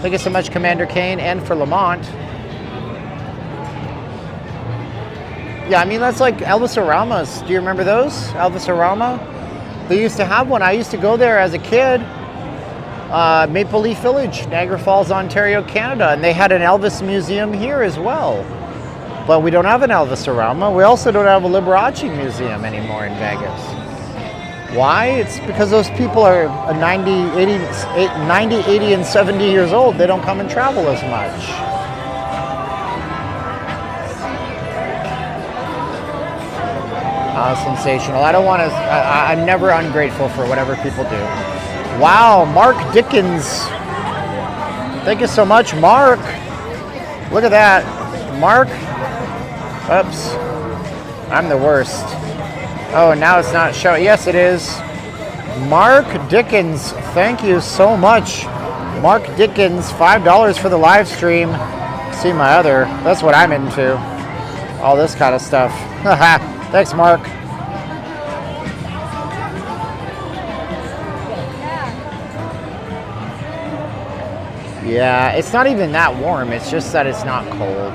Thank you so much, Commander Kane, and for Lamont. Yeah, I mean, that's like Elvis Aramas. Do you remember those? Elvis Arama? They used to have one. I used to go there as a kid. Maple Leaf Village, Niagara Falls, Ontario, Canada. And they had an Elvis museum here as well. But we don't have an Elvis Arama. We also don't have a Liberace museum anymore in Vegas. Why? It's because those people are 90, 80, and 70 years old. They don't come and travel as much. Sensational. I don't want to, I'm never ungrateful for whatever people do. Wow, Mark Dickens. Thank you so much, Mark. Look at that. Mark. Oops. I'm the worst. Oh, now it's not showing. Yes, it is. Mark Dickens. Thank you so much. Mark Dickens, $5 for the live stream. See my other. That's what I'm into. All this kind of stuff. Thanks, Mark. Yeah, it's not even that warm. It's just that it's not cold.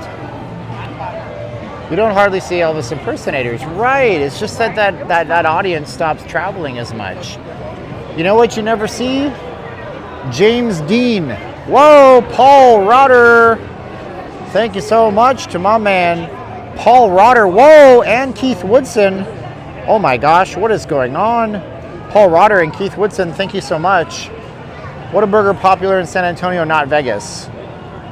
You don't hardly see Elvis impersonators. Right. It's just that audience stops traveling as much. You know what you never see? James Dean. Whoa, Paul Rotter. Thank you so much to my man, Paul Rotter. Whoa, and Keith Woodson. Oh my gosh, what is going on? Paul Rotter and Keith Woodson, thank you so much. Whataburger popular in San Antonio, not Vegas.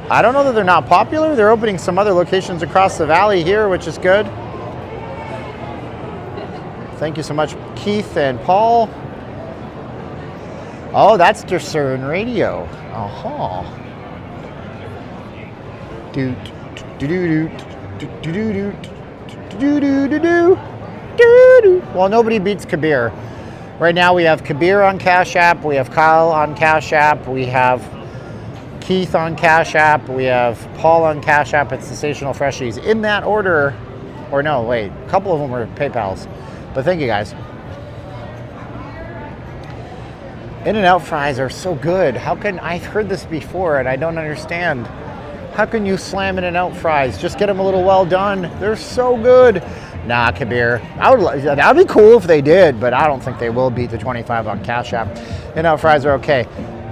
I don't know that they're not popular. They're opening some other locations across the valley here, which is good. Thank you so much, Keith and Paul. Oh, that's Discern Radio. Uh-huh. Well, nobody beats Kabir. Right now we have Kabir on Cash App, we have Kyle on Cash App, we have Keith on Cash App, we have Paul on Cash App at Sensational Freshies. In that order, or no, wait, a couple of them are PayPals. But thank you guys. In-N-Out fries are so good. How can, I've heard this before and I don't understand. How can you slam In-N-Out fries? Just get them a little well done. They're so good. Nah, Kabir. That'd be cool if they did, but I don't think they will beat the 25 on Cash App. In-N-Out fries are okay.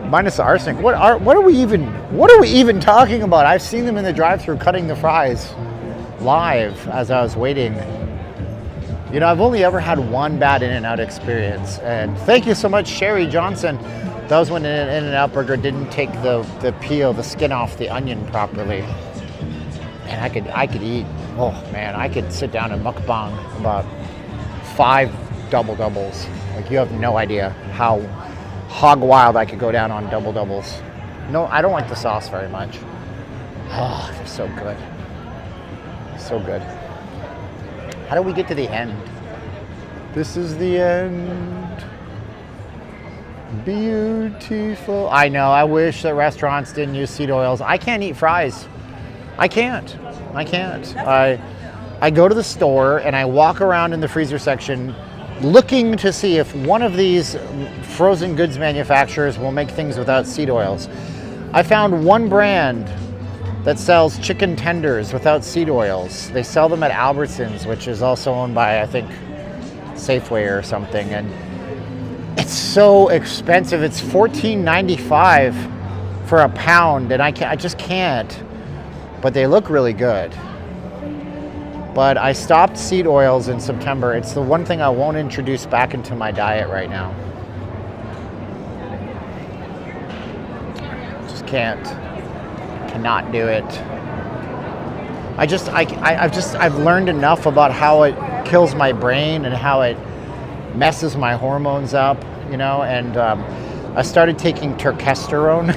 Minus the arsenic. What are we even talking about? I've seen them in the drive-thru cutting the fries live as I was waiting. You know, I've only ever had one bad In-N-Out experience. And thank you so much, Sherry Johnson. That was when an In-N-Out burger didn't take the peel, the skin off the onion properly. And I could eat, oh man, I could sit down and mukbang about 5 double-doubles. Like, you have no idea how hog wild I could go down on double-doubles. No, I don't like the sauce very much. Oh, they're so good. So good. How do we get to the end? This is the end. Beautiful. I know, I wish that restaurants didn't use seed oils. I can't eat fries. I can't. I go to the store and I walk around in the freezer section looking to see if one of these frozen goods manufacturers will make things without seed oils. I found one brand that sells chicken tenders without seed oils. They sell them at Albertsons, which is also owned by, I think, Safeway or something. And it's so expensive. It's $14.95 for a pound, and I just can't. But they look really good. But I stopped seed oils in September. It's the one thing I won't introduce back into my diet right now. Just can't. Cannot do it. I've learned enough about how it kills my brain and how it messes my hormones up, you know, and I started taking turkesterone.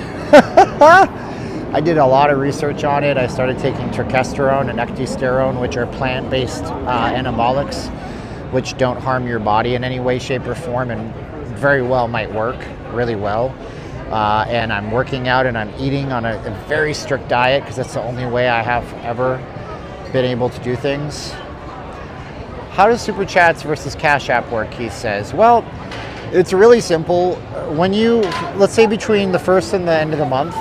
I did a lot of research on it. I started taking turkesterone and ecdysterone, which are plant-based anabolics, which don't harm your body in any way, shape, or form, and very well might work really well. And I'm working out and I'm eating on a very strict diet because that's the only way I have ever been able to do things. How does Super Chats versus Cash App work, Keith says? Well, it's really simple. When you, let's say between the first and the end of the month,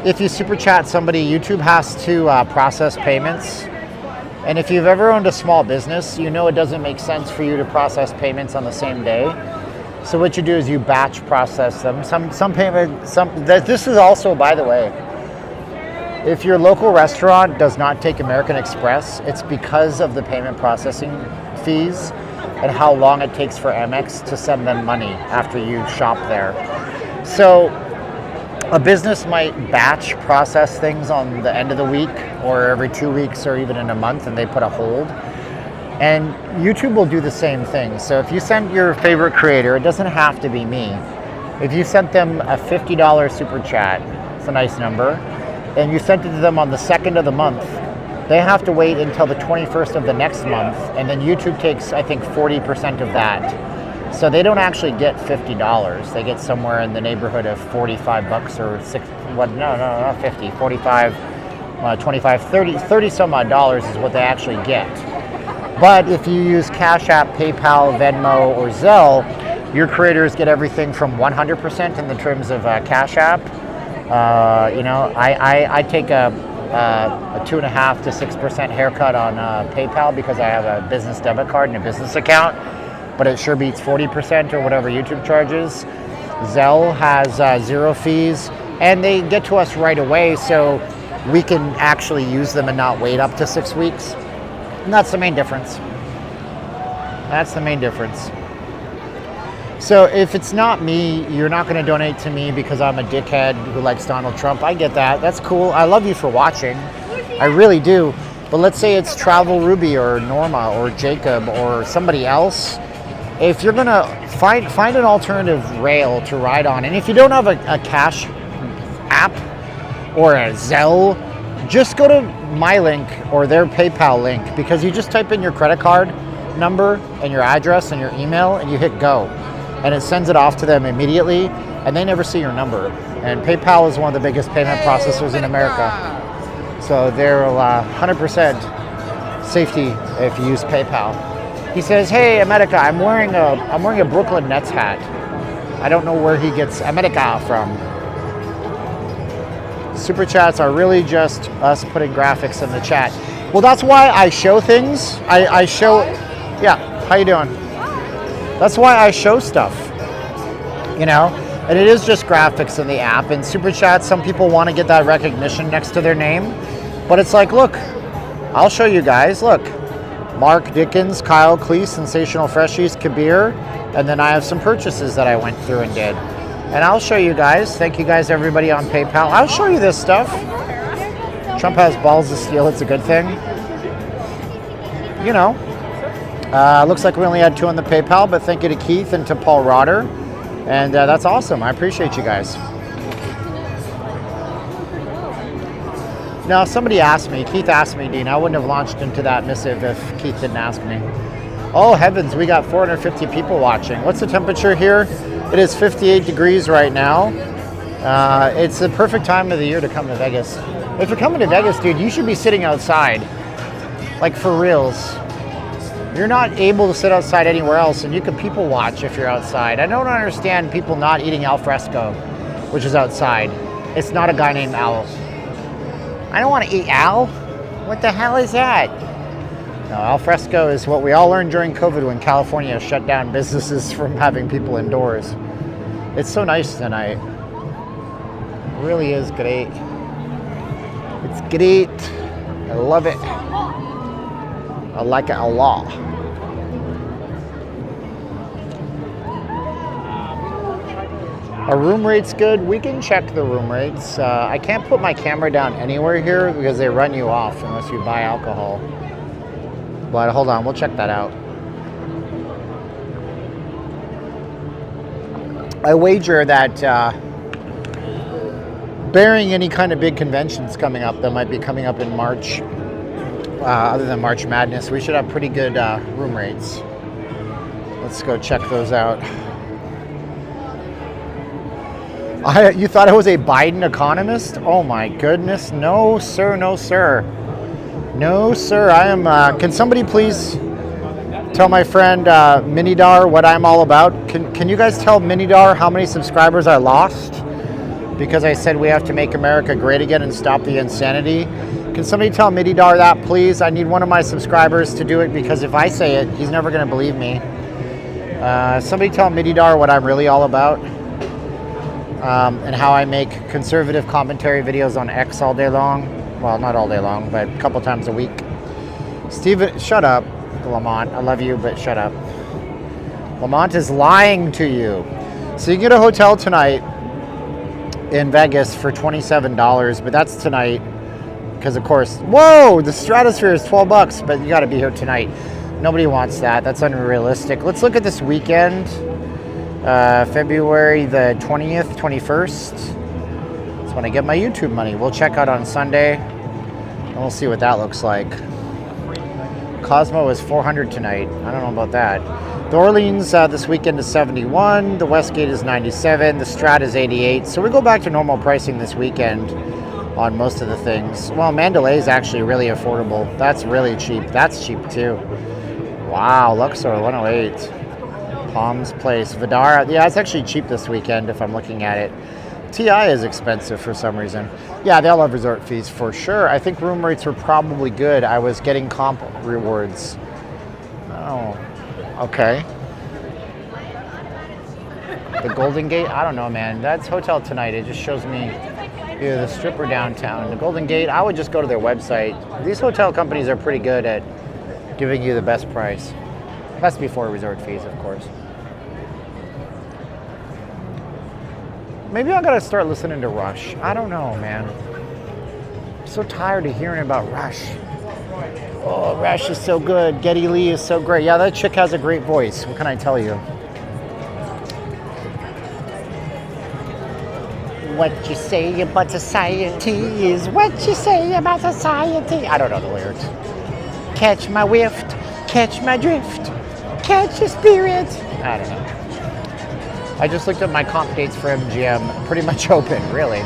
if you Super Chat somebody, YouTube has to process payments And if you've ever owned a small business, you know it doesn't make sense for you to process payments on the same day. So what you do is you batch process them. This is also, by the way, if your local restaurant does not take American Express, it's because of the payment processing fees and how long it takes for Amex to send them money after you shop there. So a business might batch process things on the end of the week or every 2 weeks or even in a month, and they put a hold. And YouTube will do the same thing. So if you send your favorite creator, it doesn't have to be me. If you sent them a $50 super chat, it's a nice number, and you sent it to them on the 2nd of the month, they have to wait until the 21st of the next month, and then YouTube takes, I think, 40% of that. So they don't actually get $50. They get somewhere in the neighborhood of $45 or not 50, 45, 25, 30 some odd dollars is what they actually get. But if you use Cash App, PayPal, Venmo, or Zelle, your creators get everything from 100% in the terms of Cash App. I take a 2.5 to 6% haircut on PayPal because I have a business debit card and a business account, but it sure beats 40% or whatever YouTube charges. Zelle has 0 fees, and they get to us right away, so we can actually use them and not wait up to 6 weeks. And that's the main difference. That's the main difference. So if it's not me, you're not going to donate to me because I'm a dickhead who likes Donald Trump. I get that. That's cool. I love you for watching. I really do. But let's say it's Travel Ruby or Norma or Jacob or somebody else. If you're going to find an alternative rail to ride on, and if you don't have a Cash app or a Zelle, just go to my link or their PayPal link, because you just type in your credit card number and your address and your email and you hit go, and it sends it off to them immediately, and they never see your number. And PayPal is one of the biggest payment processors in America, so they're 100% safety if you use PayPal. He says, "Hey, America, I'm wearing a Brooklyn Nets hat. I don't know where he gets America from." Super chats are really just us putting graphics in the chat. Well, that's why I show things. I show, yeah, how you doing? That's why I show stuff, and it is just graphics in the app. And super chats, some people want to get that recognition next to their name, but it's like, look, I'll show you guys, look, Mark Dickens, Kyle Clee, Sensational Freshies, Kabir, and then I have some purchases that I went through and did. And I'll show you guys. Thank you guys, everybody on PayPal. I'll show you this stuff. Trump has balls to steal. It's a good thing. Looks like we only had 2 on the PayPal, but thank you to Keith and to Paul Rotter. And that's awesome. I appreciate you guys. Now, somebody asked me, Keith asked me, Dean, I wouldn't have launched into that missive if Keith didn't ask me. Oh, heavens, we got 450 people watching. What's the temperature here? It is 58 degrees right now. It's the perfect time of the year to come to Vegas. If you're coming to Vegas, dude, you should be sitting outside. Like, for reals. You're not able to sit outside anywhere else, and you can people watch if you're outside. I don't understand people not eating al fresco, which is outside. It's not a guy named Al. I don't want to eat Al. What the hell is that? No, al fresco is what we all learned during COVID when California shut down businesses from having people indoors. It's so nice tonight. It really is great. It's great. I love it. I like it a lot. Our room rate's good. We can check the room rates. I can't put my camera down anywhere here because they run you off unless you buy alcohol. But hold on, we'll check that out. I wager that barring any kind of big conventions coming up that might be coming up in March, other than March Madness, we should have pretty good room rates. Let's go check those out. You thought I was a Biden economist? Oh my goodness. No, sir, no, sir. No, sir. I am, can somebody please tell my friend Minidar what I'm all about? Can you guys tell Minidar how many subscribers I lost? Because I said we have to make America great again and stop the insanity. Can somebody tell Mididar that, please? I need one of my subscribers to do it because if I say it, he's never going to believe me. Somebody tell Mididar what I'm really all about and how I make conservative commentary videos on X all day long. Well, not all day long, but a couple times a week. Steven, shut up, Lamont. I love you, but shut up. Lamont is lying to you. So you can get a hotel tonight in Vegas for $27, but that's tonight because, of course, whoa, the Stratosphere is $12, but you got to be here tonight. Nobody wants that. That's unrealistic. Let's look at this weekend, February the 20th, 21st. That's when I get my YouTube money. We'll check out on Sunday, and we'll see what that looks like. Cosmo is 400 tonight. I don't know about that. The Orleans this weekend is 71. The Westgate is 97. The Strat is 88. So we go back to normal pricing this weekend on most of the things. Well, Mandalay is actually really affordable. That's really cheap. That's cheap too. Wow, Luxor 108. Palms Place. Vidara. Yeah, it's actually cheap this weekend if I'm looking at it. TI is expensive for some reason. Yeah, they all have resort fees for sure. I think room rates were probably good. I was getting comp rewards. Oh, okay. The Golden Gate? I don't know, man. That's Hotel Tonight. It just shows me either the Strip or downtown. The Golden Gate, I would just go to their website. These hotel companies are pretty good at giving you the best price. That's before resort fees, of course. Maybe I gotta start listening to Rush. I don't know, man. I'm so tired of hearing about Rush. Oh, Rush is so good. Geddy Lee is so great. Yeah, that chick has a great voice. What can I tell you? What you say about society is what you say about society. I don't know the lyrics. Catch my whiff, catch my drift, catch your spirit. I don't know. I just looked at my comp dates for MGM. Pretty much open, really.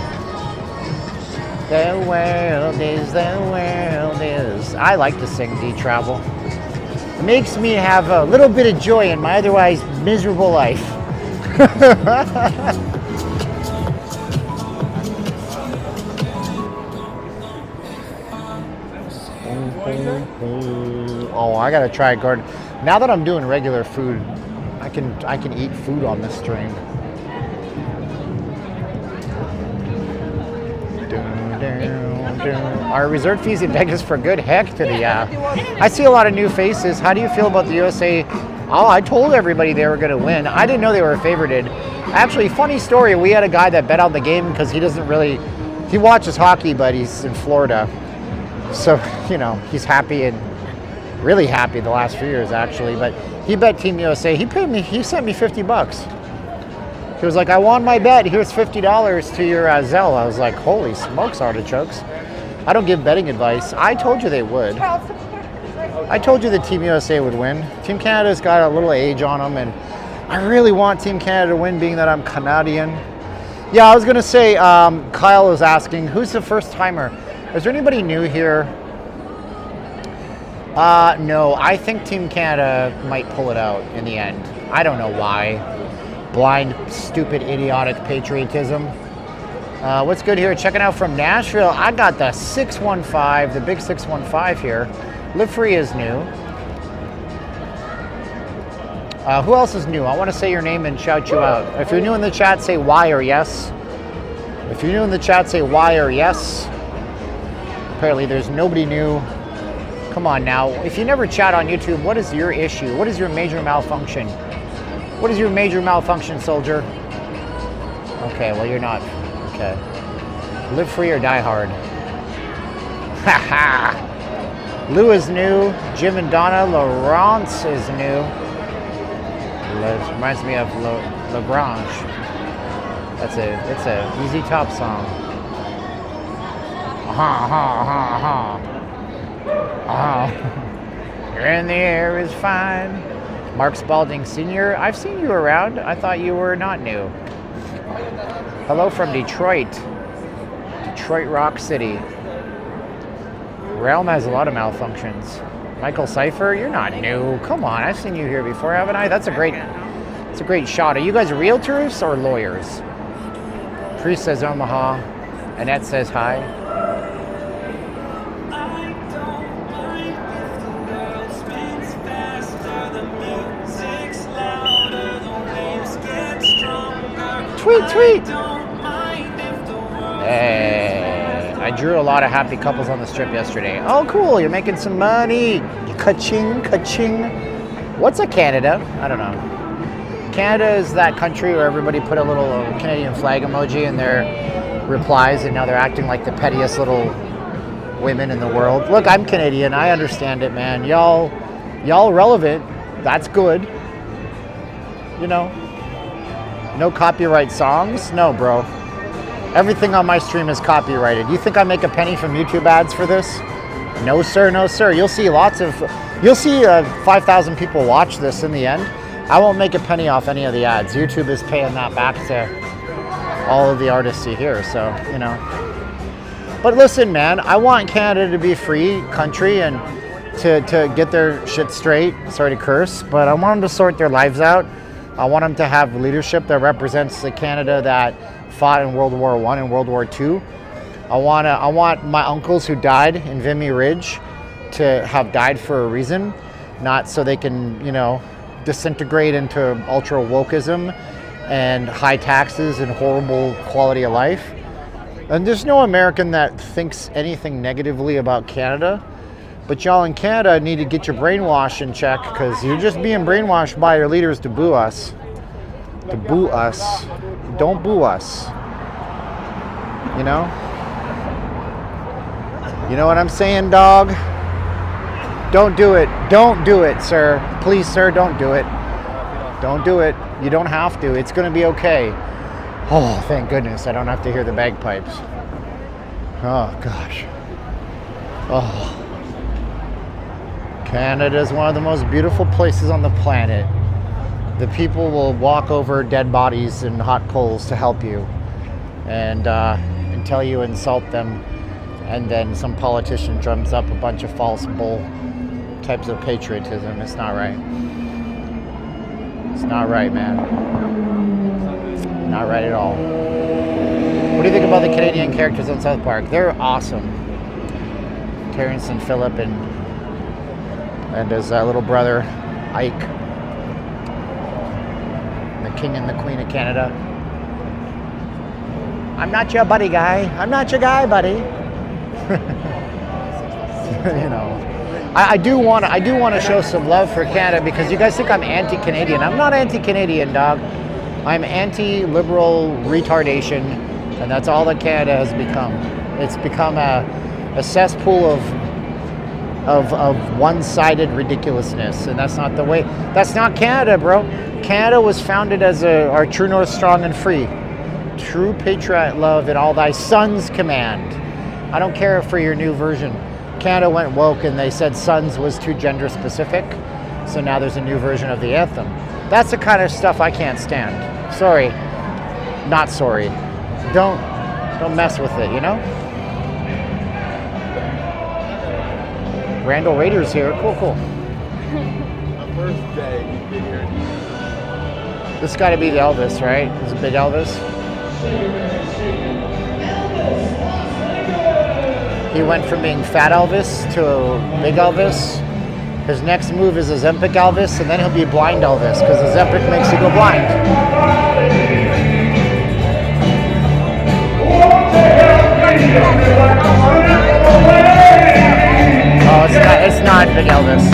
The world is, the world is. I like to sing D-Travel. It makes me have a little bit of joy in my otherwise miserable life. Oh, I gotta try garden. Now that I'm doing regular food, I can eat food on this stream. Are resort fees in Vegas for good? Heck to the yeah. I see a lot of new faces. How do you feel about the USA? Oh, I told everybody they were going to win. I didn't know they were favorited. Actually, funny story. We had a guy that bet on the game because he doesn't really. He watches hockey, but he's in Florida, so you know he's happy and really happy the last few years actually. But he bet Team USA. He paid me. He sent me $50. He was like, I won my bet. Here's $50 to your Zelle. I was like, holy smokes, artichokes. I don't give betting advice. I told you they would. I told you that Team USA would win. Team Canada's got a little age on them, and I really want Team Canada to win, being that I'm Canadian. Yeah, I was going to say, Kyle was asking, who's the first timer? Is there anybody new here? No, I think Team Canada might pull it out in the end. I don't know why. Blind, stupid, idiotic patriotism. What's good here? Checking out from Nashville. I got the 615, the big 615 here. Live Free is new. Who else is new? I want to say your name and shout you out. If you're new in the chat, say Y or yes. If you're new in the chat, say Y or yes. Apparently there's nobody new. Come on now. If you never chat on YouTube, what is your issue? What is your major malfunction? What is your major malfunction, soldier? Okay, well, you're not. Okay. Live Free or Die Hard. Ha ha! Lou is new. Jim and Donna. Laurence is new. Reminds me of Lagrange. It's a Easy Top song. In the air is fine. Mark Spalding Sr., I've seen you around. I thought you were not new. Hello from Detroit. Detroit Rock City. Realm has a lot of malfunctions. Michael Cipher, you're not new. Come on, I've seen you here before, haven't I? That's a great shot. Are you guys realtors or lawyers? Priest says Omaha. Annette says hi. Tweet, tweet. Hey, I drew a lot of happy couples on the strip yesterday. Oh, cool. You're making some money. Ka-ching, ka-ching. What's a Canada? I don't know. Canada is that country where everybody put a little Canadian flag emoji in their replies, and now they're acting like the pettiest little women in the world. Look, I'm Canadian. I understand it, man. Y'all relevant. That's good. You know, no copyright songs? No, bro. Everything on my stream is copyrighted. You think I make a penny from YouTube ads for this? No, sir. No, sir. You'll see 5,000 people watch this in the end. I won't make a penny off any of the ads. YouTube is paying that back to all of the artists you hear, so, you know. But listen, man, I want Canada to be a free country and to get their shit straight. Sorry to curse, but I want them to sort their lives out. I want them to have leadership that represents the Canada that fought in World War I and World War II. I want my uncles who died in Vimy Ridge to have died for a reason, not so they can, you know, disintegrate into ultra wokeism and high taxes and horrible quality of life. And there's no American that thinks anything negatively about Canada, but y'all in Canada need to get your brainwash in check, because you're just being brainwashed by your leaders to boo us. To boo us. Don't boo us. You know? You know what I'm saying, dog? Don't do it. Don't do it, sir. Please, sir, don't do it. Don't do it. You don't have to. It's going to be okay. Oh, thank goodness I don't have to hear the bagpipes. Oh, gosh. Oh. Canada is one of the most beautiful places on the planet. The people will walk over dead bodies and hot coals to help you, and until you insult them, and then some politician drums up a bunch of false bull types of patriotism. It's not right. It's not right, man. Not right at all. What do you think about the Canadian characters on South Park? They're awesome. Terrence and Phillip and his little brother, Ike. The King and the Queen of Canada. I'm not your buddy guy. I'm not your guy, buddy. You know. I do want to show some love for Canada, because you guys think I'm anti-Canadian. I'm not anti-Canadian, dog. I'm anti-liberal retardation, and that's all that Canada has become. It's become a cesspool of one-sided ridiculousness, and that's not the way. That's not Canada, bro. Canada was founded as our true north, strong and free. True patriot love and all thy sons command. I don't care for your new version. Canada went woke and they said sons was too gender specific, so now there's a new version of the anthem. That's the kind of stuff I can't stand. Sorry, not sorry. Don't mess with it, you know? Randall Rader's here. Cool. The first day he'd been here. This got to be the Elvis, right? Is it Big Elvis? He went from being Fat Elvis to Big Elvis. His next move is Ozempic Elvis, and then he'll be Blind Elvis, because Ozempic makes you go blind. Oh, it's not Big Elvis.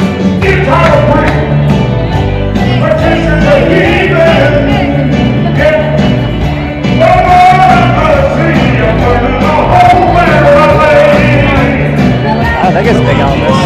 I think it's Big Elvis.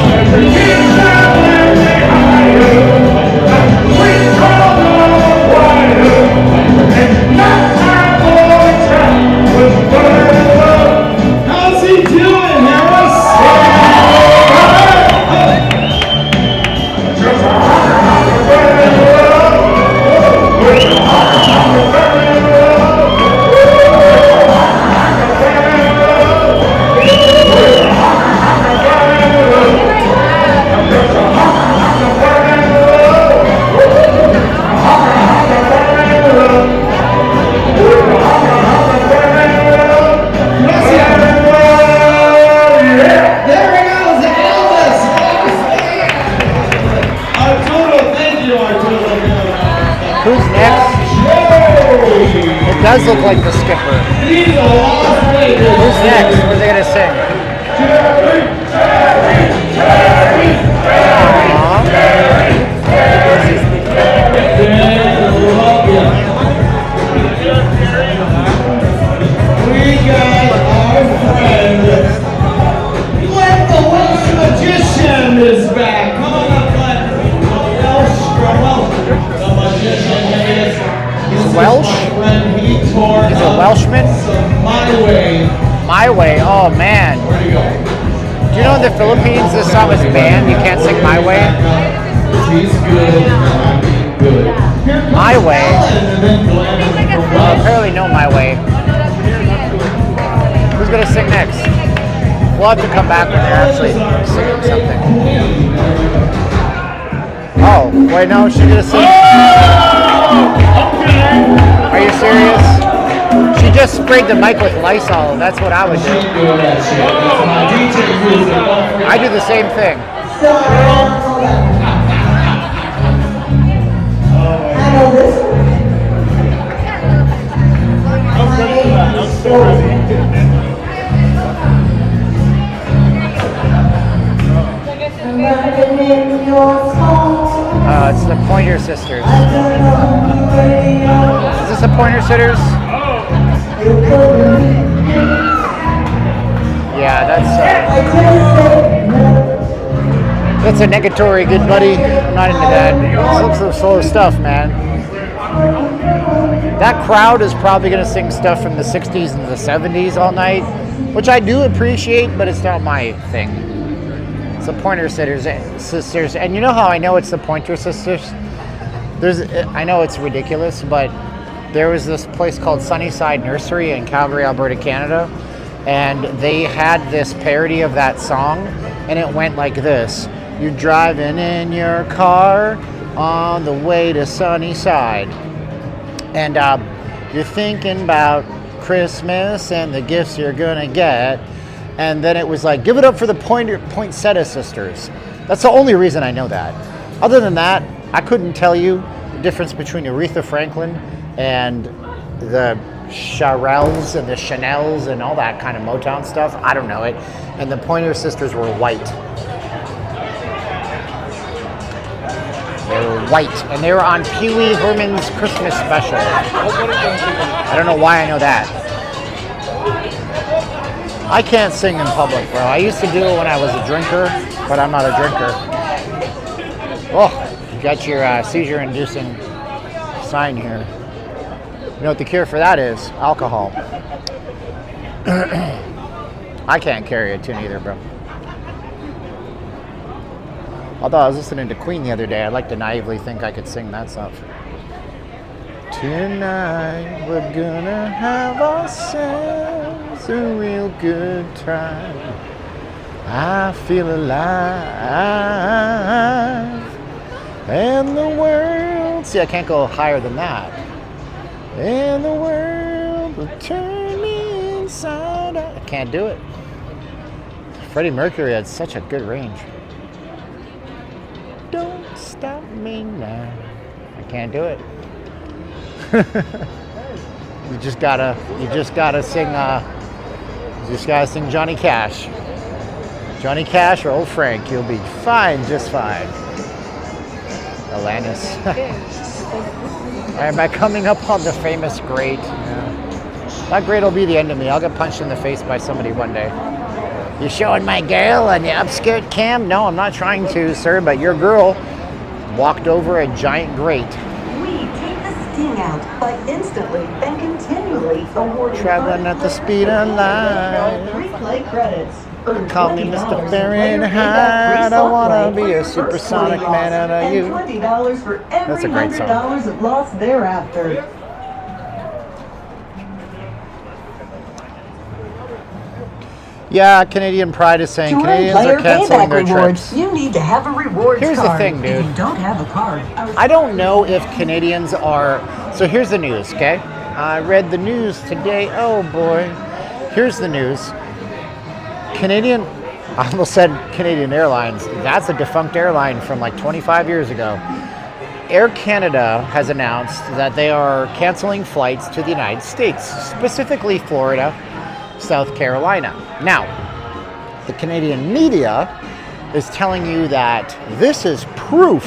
like the skipper. Who's next? What are they gonna sing? We got our friend, Glenn the Welsh Magician is back. Come on up, Glenn. The magician is. He's Welsh? He's a Welshman? My Way. My Way, oh man. Where'd he go? Do you know in the Philippines this song is banned? You can't sing My Way? He's good. I'm good. My Way? And then Glenn from Welsh. Apparently no My Way. Who's gonna sing next? We'll have to come back when they're actually singing something. Oh, wait, no, she's gonna sing. Are you serious? She just sprayed the mic with Lysol. That's what I would do. I do the same thing. It's the Pointer Sisters. Is this the Pointer Sisters? Yeah, that's a negatory, good buddy. I'm not into that. It's some slow stuff, man. That crowd is probably going to sing stuff from the 60s and the 70s all night, which I do appreciate, but it's not my thing. It's the Pointer Sisters. And you know how I know it's the Pointer Sisters? I know it's ridiculous, but there was this place called Sunnyside Nursery in Calgary, Alberta, Canada, and they had this parody of that song, and it went like this. You're driving in your car on the way to Sunnyside, and you're thinking about Christmas and the gifts you're gonna get, and then it was like, give it up for the Poinsettia Sisters. That's the only reason I know that. Other than that, I couldn't tell you the difference between Aretha Franklin and the Shirelles and the Chanels and all that kind of Motown stuff. I don't know it. And the Pointer Sisters were white. They were white, and they were on Pee Wee Herman's Christmas special. I don't know why I know that. I can't sing in public, bro. I used to do it when I was a drinker, but I'm not a drinker. Oh, you got your seizure-inducing sign here. You know what the cure for that is? Alcohol. I can't carry a tune either, bro. Although I was listening to Queen the other day, I'd like to naively think I could sing that stuff. Tonight we're gonna have ourselves a real good time. I feel alive. And the world... See, I can't go higher than that. And the world will turn me inside out. I can't do it. Freddie Mercury had such a good range. Don't stop me now. I can't do it. You just gotta sing Johnny Cash. Johnny Cash or Old Frank, you'll be fine, just fine. Alanis. Am I coming up on the famous grate? Yeah. That grate will be the end of me. I'll get punched in the face by somebody one day. You showing my girl on the upskirt cam? No, I'm not trying to, sir, but your girl walked over a giant grate. We take the sting out by instantly and continually awarding Traveling at the speed of light. 3 play credits. Call me Mr. Fahrenheit. I wanna be a supersonic man out of you. $20 for every That's a great song. $100 of loss thereafter. Yeah, Canadian Pride is saying To earn Canadians player are canceling payback their rewards, trips. you need to have a rewards Here's the card. thing, dude. If you don't have a card, I don't know if Canadians are... So here's the news, okay? I read the news today. Oh, boy. Here's the news. I almost said Canadian Airlines. That's a defunct airline from like 25 years ago. Air Canada has announced that they are canceling flights to the United States, specifically Florida, South Carolina. Now, the Canadian media is telling you that this is proof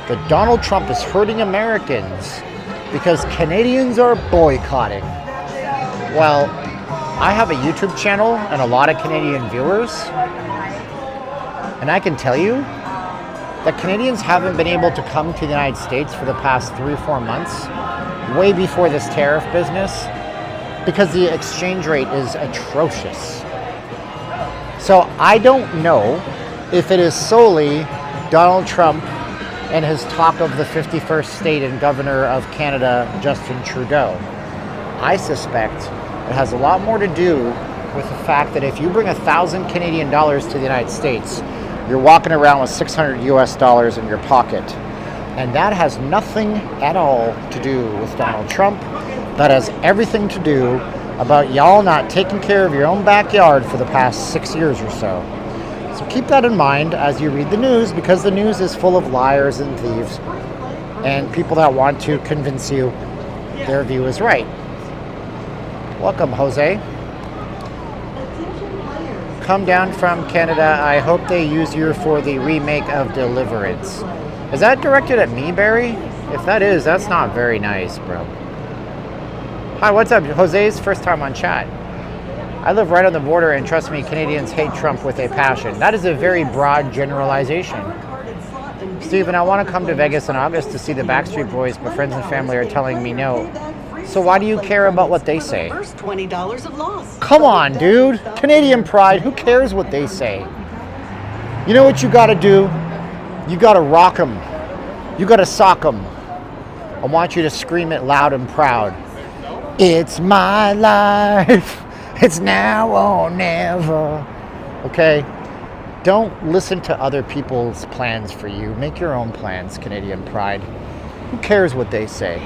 that Donald Trump is hurting Americans because Canadians are boycotting. Well, I have a YouTube channel and a lot of Canadian viewers, and I can tell you that Canadians haven't been able to come to the United States for the past 3 or 4 months, way before this tariff business, because the exchange rate is atrocious. So I don't know if it is solely Donald Trump and his talk of the 51st state and governor of Canada, Justin Trudeau. I suspect it has a lot more to do with the fact that if you bring 1,000 Canadian dollars to the United States, you're walking around with 600 US dollars in your pocket. And that has nothing at all to do with Donald Trump. That has everything to do about y'all not taking care of your own backyard for the past 6 years or so. So keep that in mind as you read the news, because the news is full of liars and thieves and people that want to convince you their view is right. Welcome, Jose. Come down from Canada. I hope they use you for the remake of Deliverance. Is that directed at me, Barry? If that is, that's not very nice, bro. Hi, what's up? Jose's first time on chat. I live right on the border, and trust me, Canadians hate Trump with a passion. That is a very broad generalization. Steven, I want to come to Vegas in August to see the Backstreet Boys, but friends and family are telling me no. So why do you care about what they say? First $20 of loss. Come on, dude. Canadian pride. Who cares what they say? You know what you got to do? You got to rock them. You got to sock them. I want you to scream it loud and proud. It's my life. It's now or never. Okay? Don't listen to other people's plans for you. Make your own plans, Canadian pride. Who cares what they say?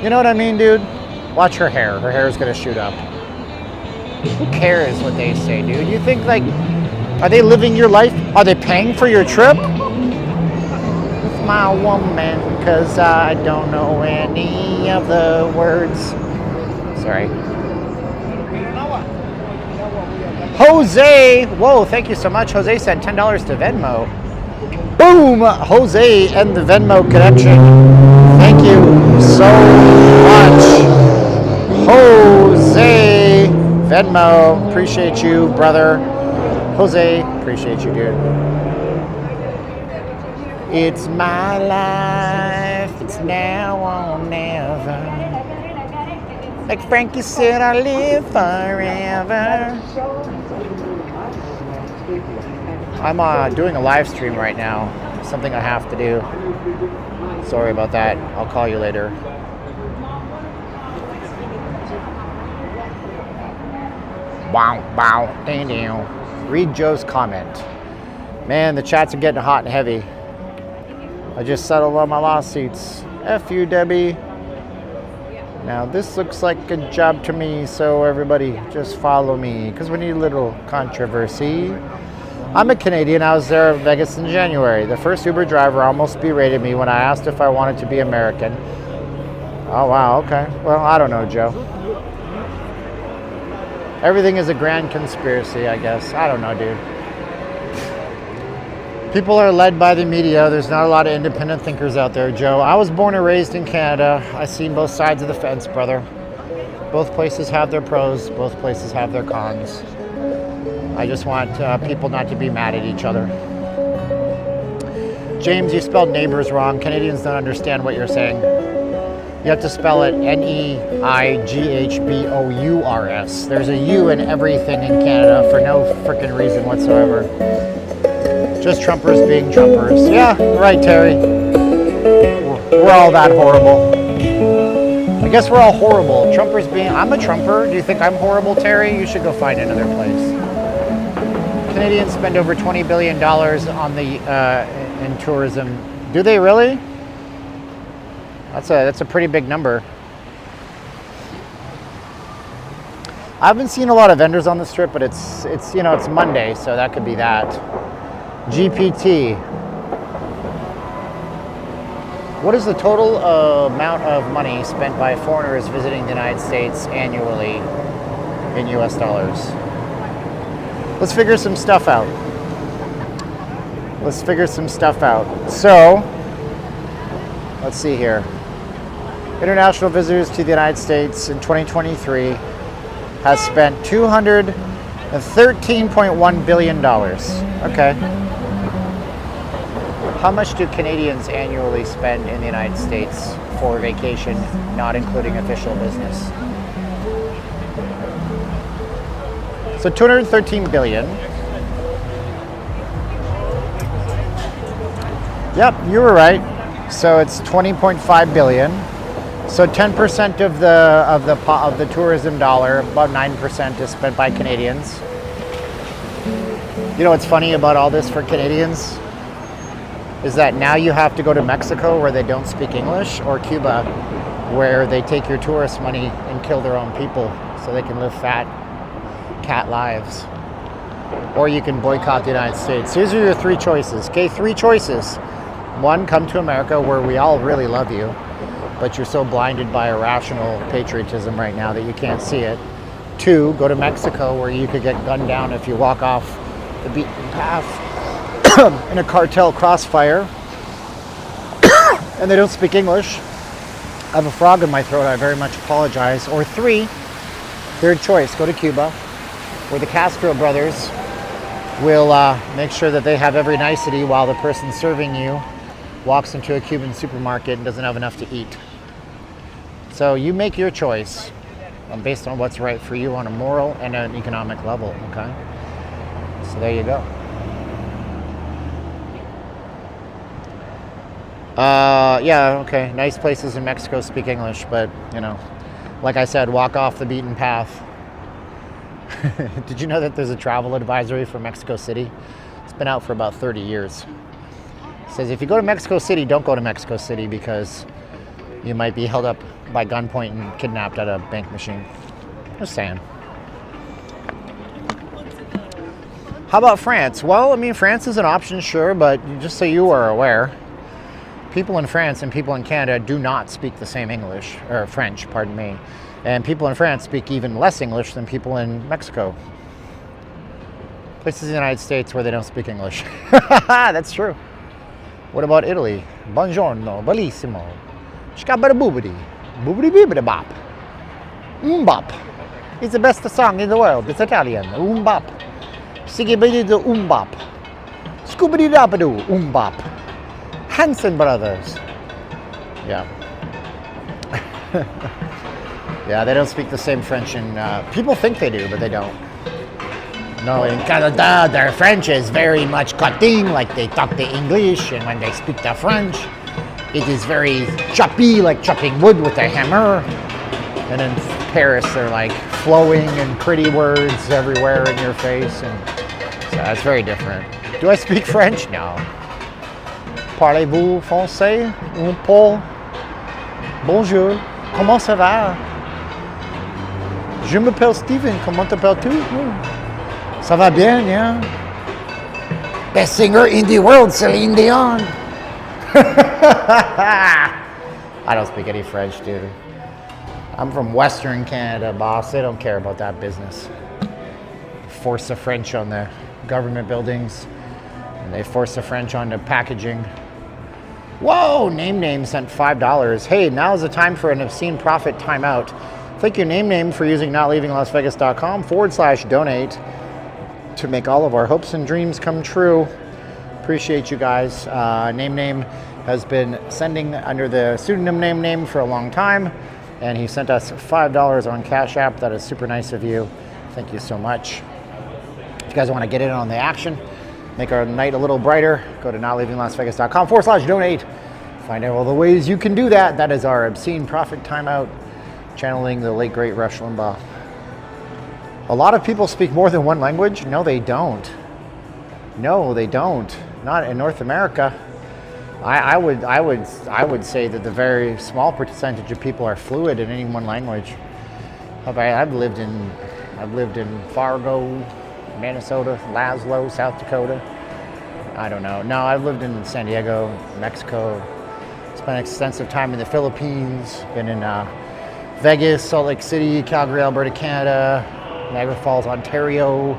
You know what I mean, dude? Watch her hair. Her hair is going to shoot up. Who cares what they say, dude? You think, like, are they living your life? Are they paying for your trip? With my woman, because I don't know any of the words. Sorry. Jose! Whoa, thank you so much. Jose sent $10 to Venmo. Boom! Jose and the Venmo connection. Thank you so much. Jose Venmo. Appreciate you, brother. Jose, appreciate you, dude. It's my life. It's now or never. Like Frankie said, I live forever. I'm doing a live stream right now. Something I have to do. Sorry about that. I'll call you later. Wow, wow, dang, dang. Read Joe's comment. Man, the chats are getting hot and heavy. I just settled all my lawsuits. F you, Debbie. Now, this looks like a job to me, so everybody just follow me, because we need a little controversy. I'm a Canadian. I was there in Vegas in January. The first Uber driver almost berated me when I asked if I wanted to be American. Oh, wow, okay. Well, I don't know, Joe. Everything is a grand conspiracy, I guess. I don't know, dude. People are led by the media. There's not a lot of independent thinkers out there, Joe. I was born and raised in Canada. I've seen both sides of the fence, brother. Both places have their pros. Both places have their cons. I just want people not to be mad at each other. James, you spelled neighbors wrong. Canadians don't understand what you're saying. You have to spell it N-E-I-G-H-B-O-U-R-S. There's a U in everything in Canada for no freaking reason whatsoever. Just Trumpers being Trumpers. Yeah, right, Terry. We're all that horrible. I guess we're all horrible. Trumpers being... I'm a Trumper. Do you think I'm horrible, Terry? You should go find another place. Canadians spend over $20 billion on the in tourism. Do they really? That's a pretty big number. I haven't seen a lot of vendors on the strip, but it's you know, it's Monday, so that could be that. GPT. What is the total amount of money spent by foreigners visiting the United States annually in US dollars? Let's figure some stuff out. So, let's see here. International visitors to the United States in 2023 has spent $213.1 billion. Okay. How much do Canadians annually spend in the United States for vacation, not including official business? So 213 billion. Yep, you were right. So it's 20.5 billion. So 10% of the tourism dollar, about 9% is spent by Canadians. You know what's funny about all this for Canadians? Is that now you have to go to Mexico where they don't speak English, or Cuba where they take your tourist money and kill their own people so they can live fat cat lives. Or you can boycott the United States. These are your three choices. Okay, three choices. One, come to America where we all really love you, but you're so blinded by irrational patriotism right now that you can't see it. Two, go to Mexico where you could get gunned down if you walk off the beaten path in a cartel crossfire and they don't speak English. I have a frog in my throat, I very much apologize. Or three, third choice, go to Cuba where the Castro brothers will make sure that they have every nicety while the person serving you walks into a Cuban supermarket and doesn't have enough to eat. So you make your choice based on what's right for you on a moral and an economic level, okay? So there you go. Yeah, okay, nice places in Mexico speak English, but, you know, like I said, walk off the beaten path. Did you know that there's a travel advisory for Mexico City? It's been out for about 30 years. It says if you go to Mexico City, don't go to Mexico City because you might be held up by gunpoint and kidnapped at a bank machine. Just saying. How about France? Well, I mean, France is an option, sure, but just so you are aware, people in France and people in Canada do not speak the same English, or French, pardon me. And people in France speak even less English than people in Mexico. Places in the United States where they don't speak English. That's true. What about Italy? Buongiorno, bellissimo. Shkabada-boobity. Boobity-beebity-bop. Bop. It's the best song in the world. It's Italian. Bop. Siggy-biddy-do bop. Scoobity-doppadoo bop. Hanson Brothers. Yeah. Yeah, they don't speak the same French, and people think they do, but they don't. No, in Canada, their French is very much cutting, like they talk the English, and when they speak the French, it is very choppy, like chopping wood with a hammer. And in Paris, they're like flowing and pretty words everywhere in your face, and so it's very different. Do I speak French? No. Parlez-vous français? Un peu? Bonjour. Comment ça va? Je m'appelle Steven. Comment t'appelles-tu? Ça va bien, yeah. Best singer in the world, Celine Dion. I don't speak any French, dude. I'm from Western Canada, boss. They don't care about that business. Force the French on the government buildings, and they force the French on the packaging. Whoa, Name sent $5. Hey, now's the time for an obscene profit timeout. Thank you, Name, for using notleavinglasvegas.com/donate to make all of our hopes and dreams come true. Appreciate you guys. Name has been sending under the pseudonym Name for a long time, and he sent us $5 on Cash App. That is super nice of you. Thank you so much. If you guys want to get in on the action, make our night a little brighter, go to notleavinglasvegas.com/donate. Find out all the ways you can do that. That is our obscene profit timeout, channeling the late great Rush Limbaugh. A lot of people speak more than one language. No, they don't. No, they don't. Not in North America. I would say that the very small percentage of people are fluent in any one language. I've lived in Fargo, Minnesota, Laszlo, South Dakota. I don't know. No, I've lived in San Diego, Mexico, Spent extensive time in the Philippines, been in Vegas, Salt Lake City, Calgary, Alberta, Canada, Niagara Falls, Ontario.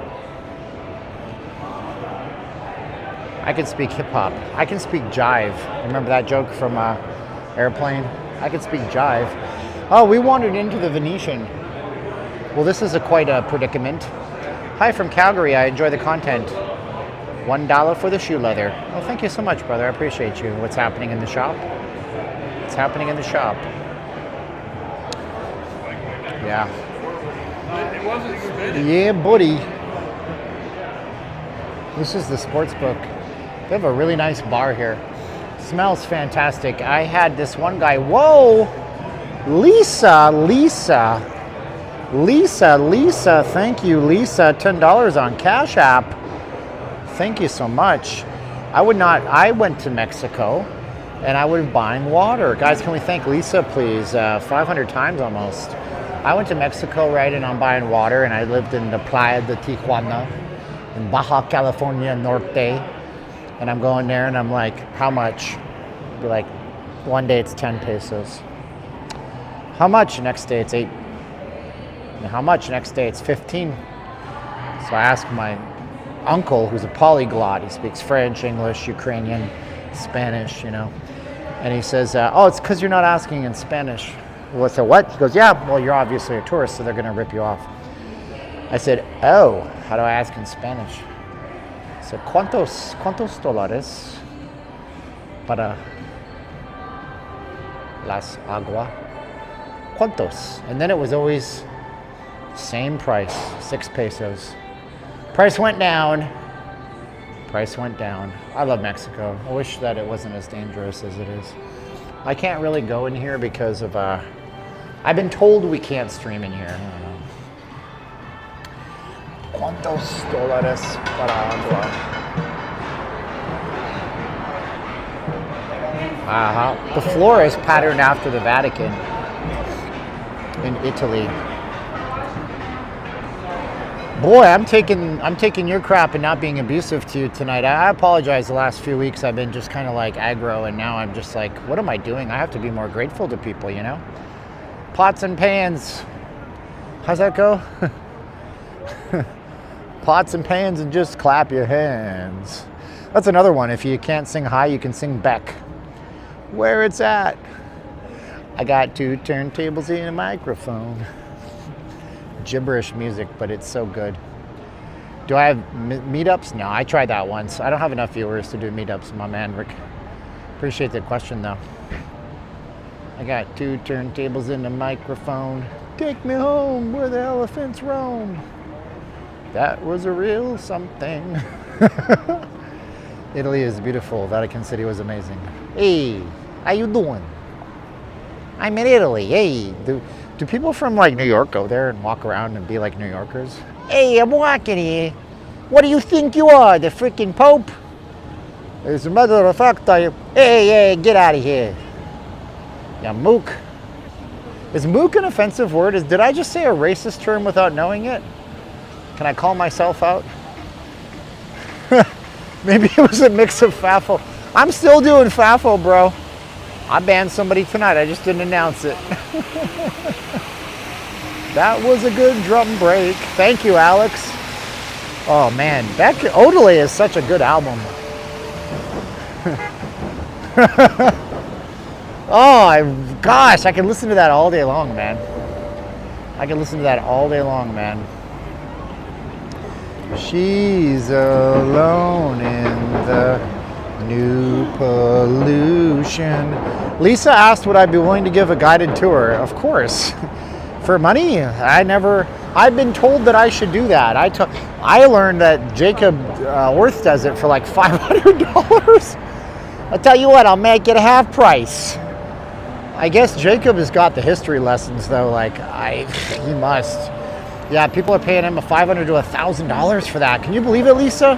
I can speak hip hop. I can speak jive. Remember that joke from Airplane? I can speak jive. Oh, we wandered into the Venetian. Well, this is quite a predicament. Hi from Calgary. I enjoy the content. $1 for the shoe leather. Oh, thank you so much, brother. I appreciate you. What's happening in the shop? What's happening in the shop? Yeah. Yeah, buddy. This is the sports book. They have a really nice bar here. Smells fantastic. I had this one guy. Whoa! Lisa. Thank you, Lisa. $10 on Cash App. Thank you so much. I went to Mexico and I was buying water. Guys, can we thank Lisa, please? 500 times almost. I went to Mexico, right, and I'm buying water, and I lived in the Playa de Tijuana in Baja California Norte. And I'm going there and I'm like, how much? Be like, one day it's 10 pesos. How much? Next day it's 8. And how much? Next day it's 15. So I asked my uncle, who's a polyglot. He speaks French, English, Ukrainian, Spanish, you know. And he says, oh, it's because you're not asking in Spanish. Well, so what? He goes, yeah, well, you're obviously a tourist, so they're going to rip you off. I said, oh, how do I ask in Spanish? I said, ¿Cuántos dólares para las agua? ¿Cuántos? And then it was always same price, 6 pesos. Price went down. Price went down. I love Mexico. I wish that it wasn't as dangerous as it is. I can't really go in here because of, I've been told we can't stream in here. I don't know. ¿Cuántos dólares para agua? The floor is patterned after the Vatican in Italy. Boy, I'm taking your crap and not being abusive to you tonight. I apologize. The last few weeks I've been just kind of like aggro, and now I'm just like, what am I doing? I have to be more grateful to people, you know? Pots and pans. How's that go? Pots and pans and just clap your hands. That's another one. If you can't sing high, you can sing Beck. Where it's at. I got 2 turntables and a microphone. Gibberish music, but it's so good. Do I have meetups? No, I tried that once. I don't have enough viewers to do meetups, my man, Rick. Appreciate the question, though. I got 2 turntables and a microphone. Take me home where the elephants roam. That was a real something. Italy is beautiful. Vatican City was amazing. Hey, how you doing? I'm in Italy. Hey, do people from like New York go there and walk around and be like New Yorkers? Hey, I'm walking here. What do you think you are, the freaking Pope? As a matter of fact, hey, get out of here. Yeah, mook. Is mook an offensive word? Did I just say a racist term without knowing it? Can I call myself out? Maybe it was a mix of faffle. I'm still doing faffle, bro. I banned somebody tonight. I just didn't announce it. That was a good drum break. Thank you, Alex. Oh, man. Odelay is such a good album. Gosh, I can listen to that all day long, man. I can listen to that all day long, man. She's alone in the new pollution. Lisa asked would I be willing to give a guided tour. Of course. For money? I've been told that I should do that. I learned that Jacob Worth does it for like $500. I'll tell you what, I'll make it half price. I guess Jacob has got the history lessons though, he must. Yeah, people are paying him $500 to $1,000 for that. Can you believe it, Lisa?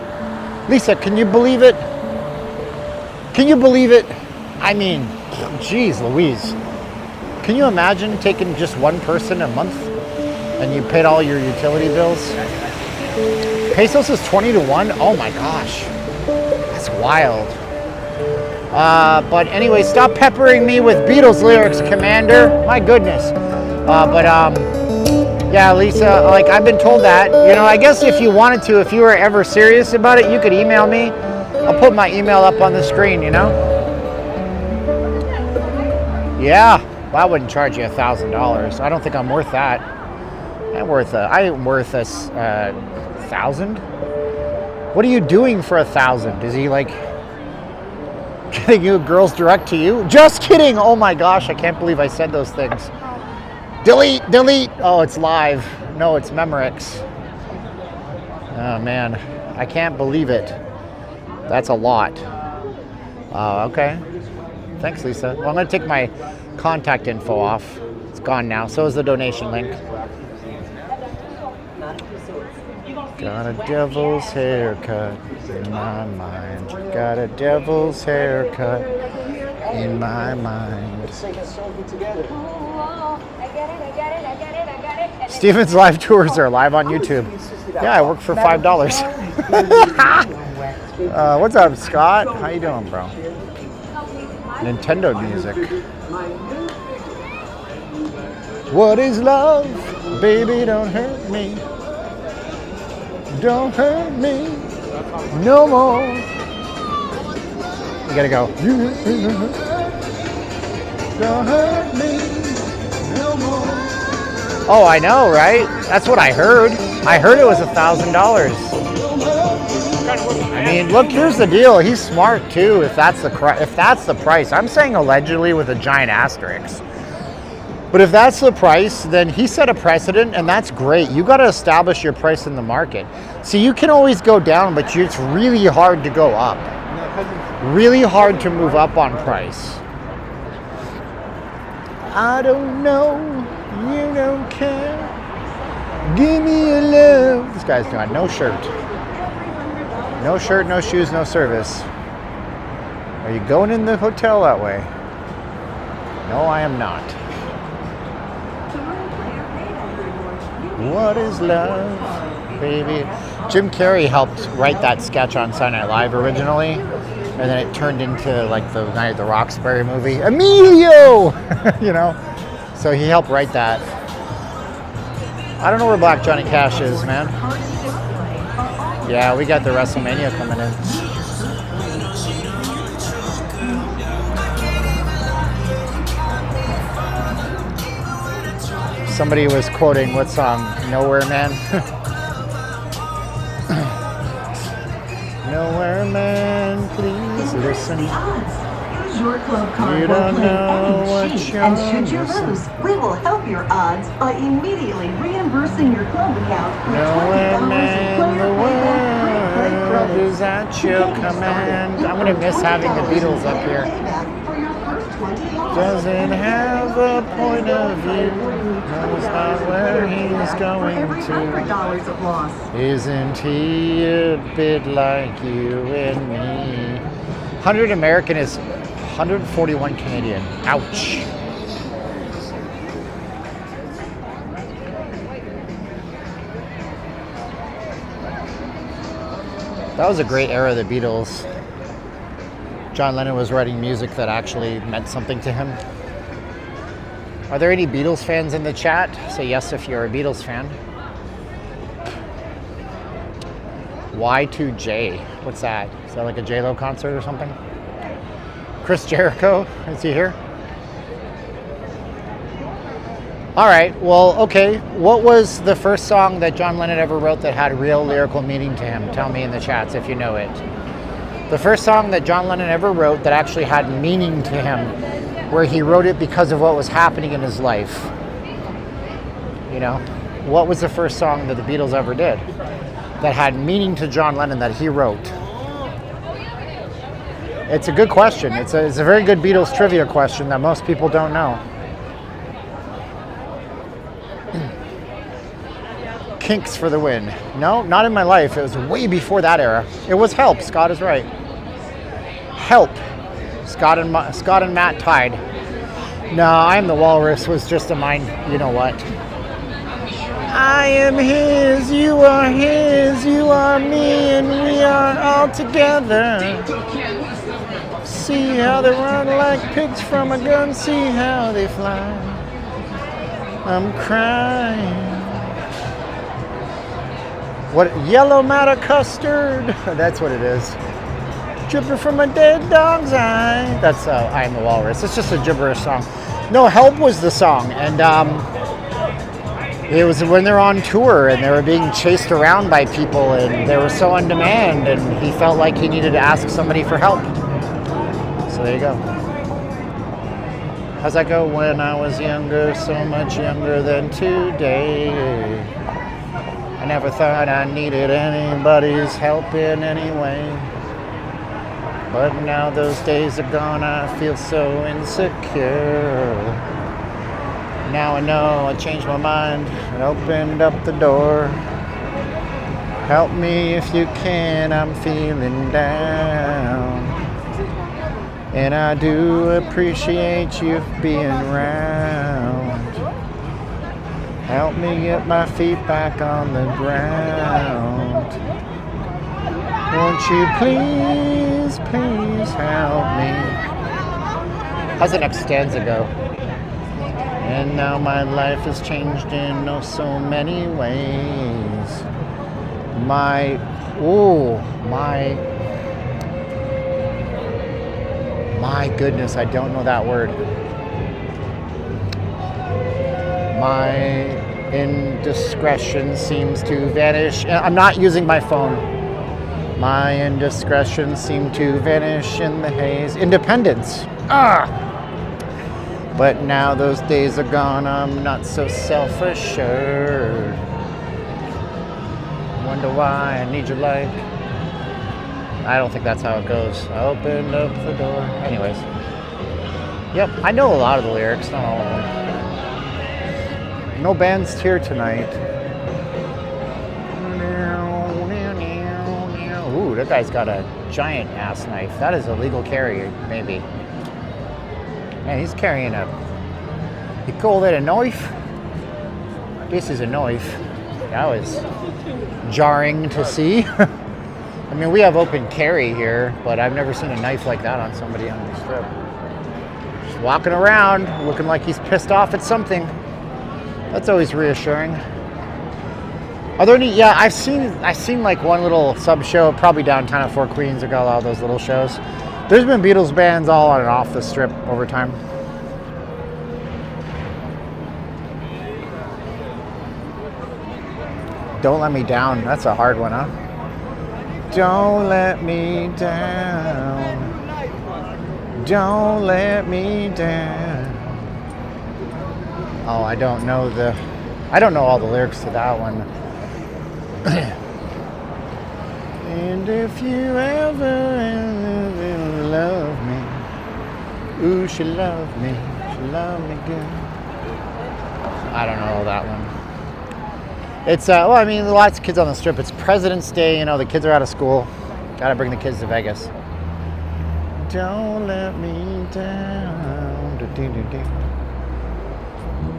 Lisa, can you believe it? Can you believe it? I mean, geez Louise. Can you imagine taking just one person a month and you paid all your utility bills? Pesos is 20 to 1? Oh my gosh. That's wild. But anyway, stop peppering me with Beatles lyrics, Commander. My goodness. Yeah, Lisa, like I've been told that. You know, I guess if you wanted to, if you were ever serious about it, you could email me. I'll put my email up on the screen, you know? Yeah, well, I wouldn't charge you $1,000. I don't think I'm worth that. I ain't worth a $1,000. What are you doing for $1,000? Is he like getting you girls direct to you? Just kidding. Oh my gosh, I can't believe I said those things. Delete. Oh, it's live. No, it's Memorex. Oh man, I can't believe it. That's a lot. Okay. Thanks, Lisa. Well, I'm gonna take my contact info off. It's gone now. So is the donation link. Got a devil's haircut in my mind. Got a devil's haircut in my mind. Steven's live tours are live on YouTube. Yeah, I work for $5. What's up, Scott? How you doing, bro? Nintendo music. What is love? Baby, don't hurt me. Don't hurt me no more. You gotta go. Don't hurt me no more. Oh, I know, right? That's what I heard. I heard it was $1,000. I mean, look, here's the deal. He's smart too. If that's the price, I'm saying allegedly with a giant asterisk. But if that's the price, then he set a precedent, and that's great. You got to establish your price in the market. So you can always go down, but it's really hard to go up. Really hard to move up on price. I don't know, you don't care. Give me a love. This guy's got no shirt. No shirt, no shoes, no service. Are you going in the hotel that way? No, I am not. What is love, baby? Jim Carrey helped write that sketch on Saturday Night Live originally, and then it turned into like the Night at the Roxbury movie, Emilio. You know, so he helped write that. I don't know where Black Johnny Cash is, man. Yeah, we got the WrestleMania coming in. Somebody was quoting what song? Nowhere Man. Nowhere Man, please listen. Use your club card You when don't playing know any what machine. you're And should you missing. lose, we will help your odds by immediately reimbursing your club account with Nowhere $20 Man, in the player payback free play world credits. is at your command. I'm gonna miss having the Beatles up here. Doesn't have a point of view, knows not where he's going to. Isn't he a bit like you and me? 100 American is 141 Canadian. Ouch. That was a great era of the Beatles. John Lennon was writing music that actually meant something to him. Are there any Beatles fans in the chat? Say yes if you're a Beatles fan. Y2J. What's that? Is that like a J-Lo concert or something? Chris Jericho, is he here? All right, well, okay. What was the first song that John Lennon ever wrote that had real lyrical meaning to him? Tell me in the chats if you know it. The first song that John Lennon ever wrote that actually had meaning to him, where he wrote it because of what was happening in his life. You know, what was the first song that the Beatles ever did that had meaning to John Lennon that he wrote? It's a good question. It's a very good Beatles trivia question that most people don't know. Kinks for the win. No, not in my life. It was way before that era. It was Help. Scott is right. Help. Scott and Matt tied. No, I Am the Walrus was just a mind. You know what? I am his, you are me, and we are all together. See how they run like pigs from a gun. See how they fly. I'm crying. What? Yellow matter custard. That's what it is. Dripping from a dead dog's eye. That's I Am the Walrus. It's just a gibberish song. No, Help was the song. And it was when they're on tour and they were being chased around by people and they were so on demand and he felt like he needed to ask somebody for help. So there you go. How's that go? When I was younger, so much younger than today, I never thought I needed anybody's help in any way. But now those days are gone, I feel so insecure. Now I know I changed my mind and opened up the door. Help me if you can, I'm feeling down. And I do appreciate you being around. Help me get my feet back on the ground. Won't you please, please help me? How's the next stanza go? And now my life has changed in oh so many ways. My goodness, I don't know that word. My indiscretion seems to vanish. I'm not using my phone. My indiscretion seemed to vanish in the haze. Independence. But now those days are gone, I'm not so self-assured. Wonder why I need your light. I don't think that's how it goes. I opened up the door. Anyways. Yep, I know a lot of the lyrics, not all of them. No bands here tonight. Ooh, that guy's got a giant ass knife. That is a legal carry, maybe. Man, he's carrying you call that a knife? This is a knife. That was jarring to see. I mean, we have open carry here, but I've never seen a knife like that on somebody on the strip. Just walking around, looking like he's pissed off at something. That's always reassuring. Are there any? Yeah, I've seen like one little sub show, probably downtown at Fort Queens. They got all those little shows. There's been Beatles bands all on and off the strip over time. Don't Let Me Down. That's a hard one, huh? Don't let me down. Don't let me down. Oh, I don't know all the lyrics to that one. And if you ever love me, ooh, she loved me good. I don't know that one. It's, well, I mean, lots of kids on the strip. It's President's Day, you know, the kids are out of school. Gotta bring the kids to Vegas. Don't let me down.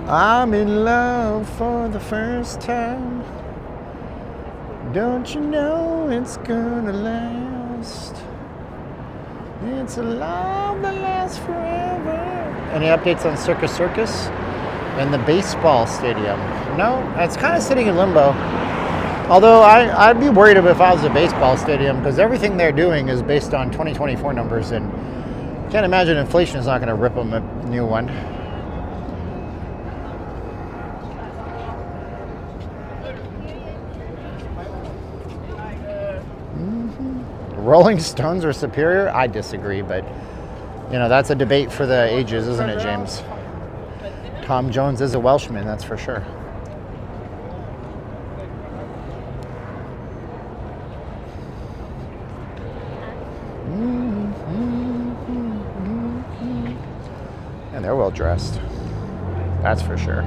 I'm in love for the first time. Don't you know it's gonna last? It's a love that lasts forever. Any updates on Circus Circus and the baseball stadium? No, it's kind of sitting in limbo. Although I'd be worried if I was a baseball stadium because everything they're doing is based on 2024 numbers, and can't imagine inflation is not going to rip them a new one. Rolling Stones are superior? I disagree, but you know, that's a debate for the ages, isn't it, James? Tom Jones is a Welshman, that's for sure. And they're well dressed. That's for sure.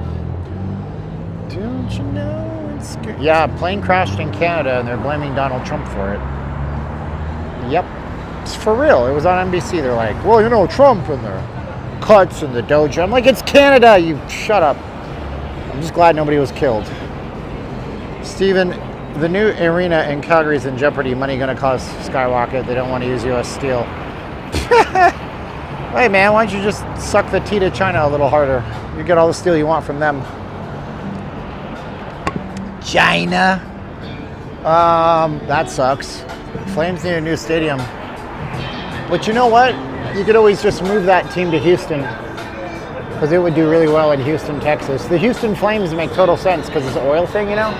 Don't you know it's good? Yeah, plane crashed in Canada and they're blaming Donald Trump for it. Yep. It's for real. It was on NBC. They're like, well, you know, Trump and the cuts and the dojo. I'm like, it's Canada, you shut up. I'm just glad nobody was killed. Steven, the new arena in Calgary is in jeopardy. Money gonna cost skyrocket. They don't want to use US steel. Hey man, why don't you just suck the tea to China a little harder? You get all the steel you want from them. China. That sucks. Flames need a new stadium. But you know what? You could always just move that team to Houston, because it would do really well in Houston, Texas. The Houston Flames make total sense because it's an oil thing, you know?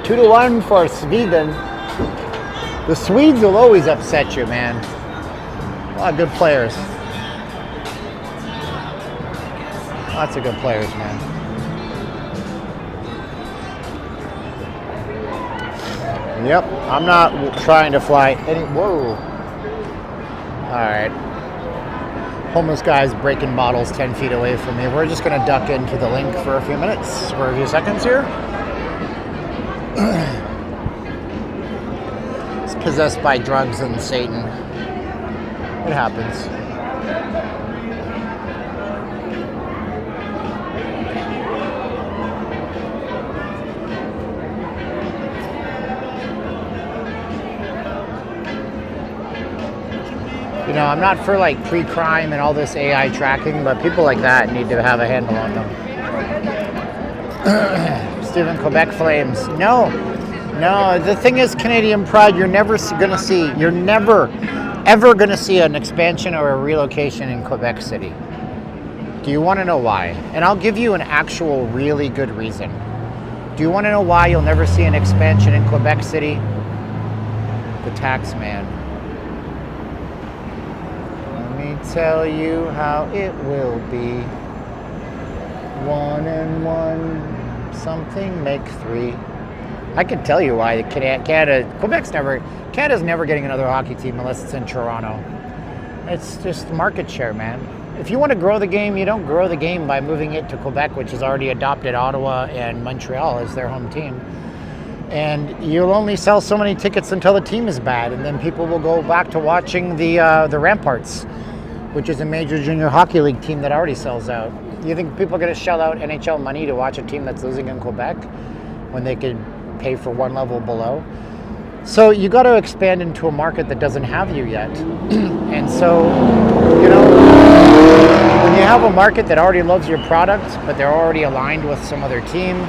2-1 for Sweden. The Swedes will always upset you, man. A lot of good players. Lots of good players, man. Yep, I'm not trying to fly any. Whoa. All right. Homeless guys breaking bottles 10 feet away from me. We're just going to duck into the link for a few minutes, for a few seconds here. It's possessed by drugs and Satan. It happens. You know, I'm not for like pre-crime and all this AI tracking, but people like that need to have a handle on them. Steven, Quebec Flames. No, the thing is, Canadian Pride, you're never ever going to see an expansion or a relocation in Quebec City. Do you want to know why? And I'll give you an actual really good reason. Do you want to know why you'll never see an expansion in Quebec City? The tax man. Let me tell you how it will be. 1 and 1, something make 3. I can tell you why Canada's never getting another hockey team unless it's in Toronto. It's just market share, man. If you want to grow the game, you don't grow the game by moving it to Quebec, which has already adopted Ottawa and Montreal as their home team. And you'll only sell so many tickets until the team is bad, and then people will go back to watching the Ramparts, which is a major junior hockey league team that already sells out. You think people are going to shell out NHL money to watch a team that's losing in Quebec when they could pay for one level below? So you got to expand into a market that doesn't have you yet. And so, you know, when you have a market that already loves your product, but they're already aligned with some other team,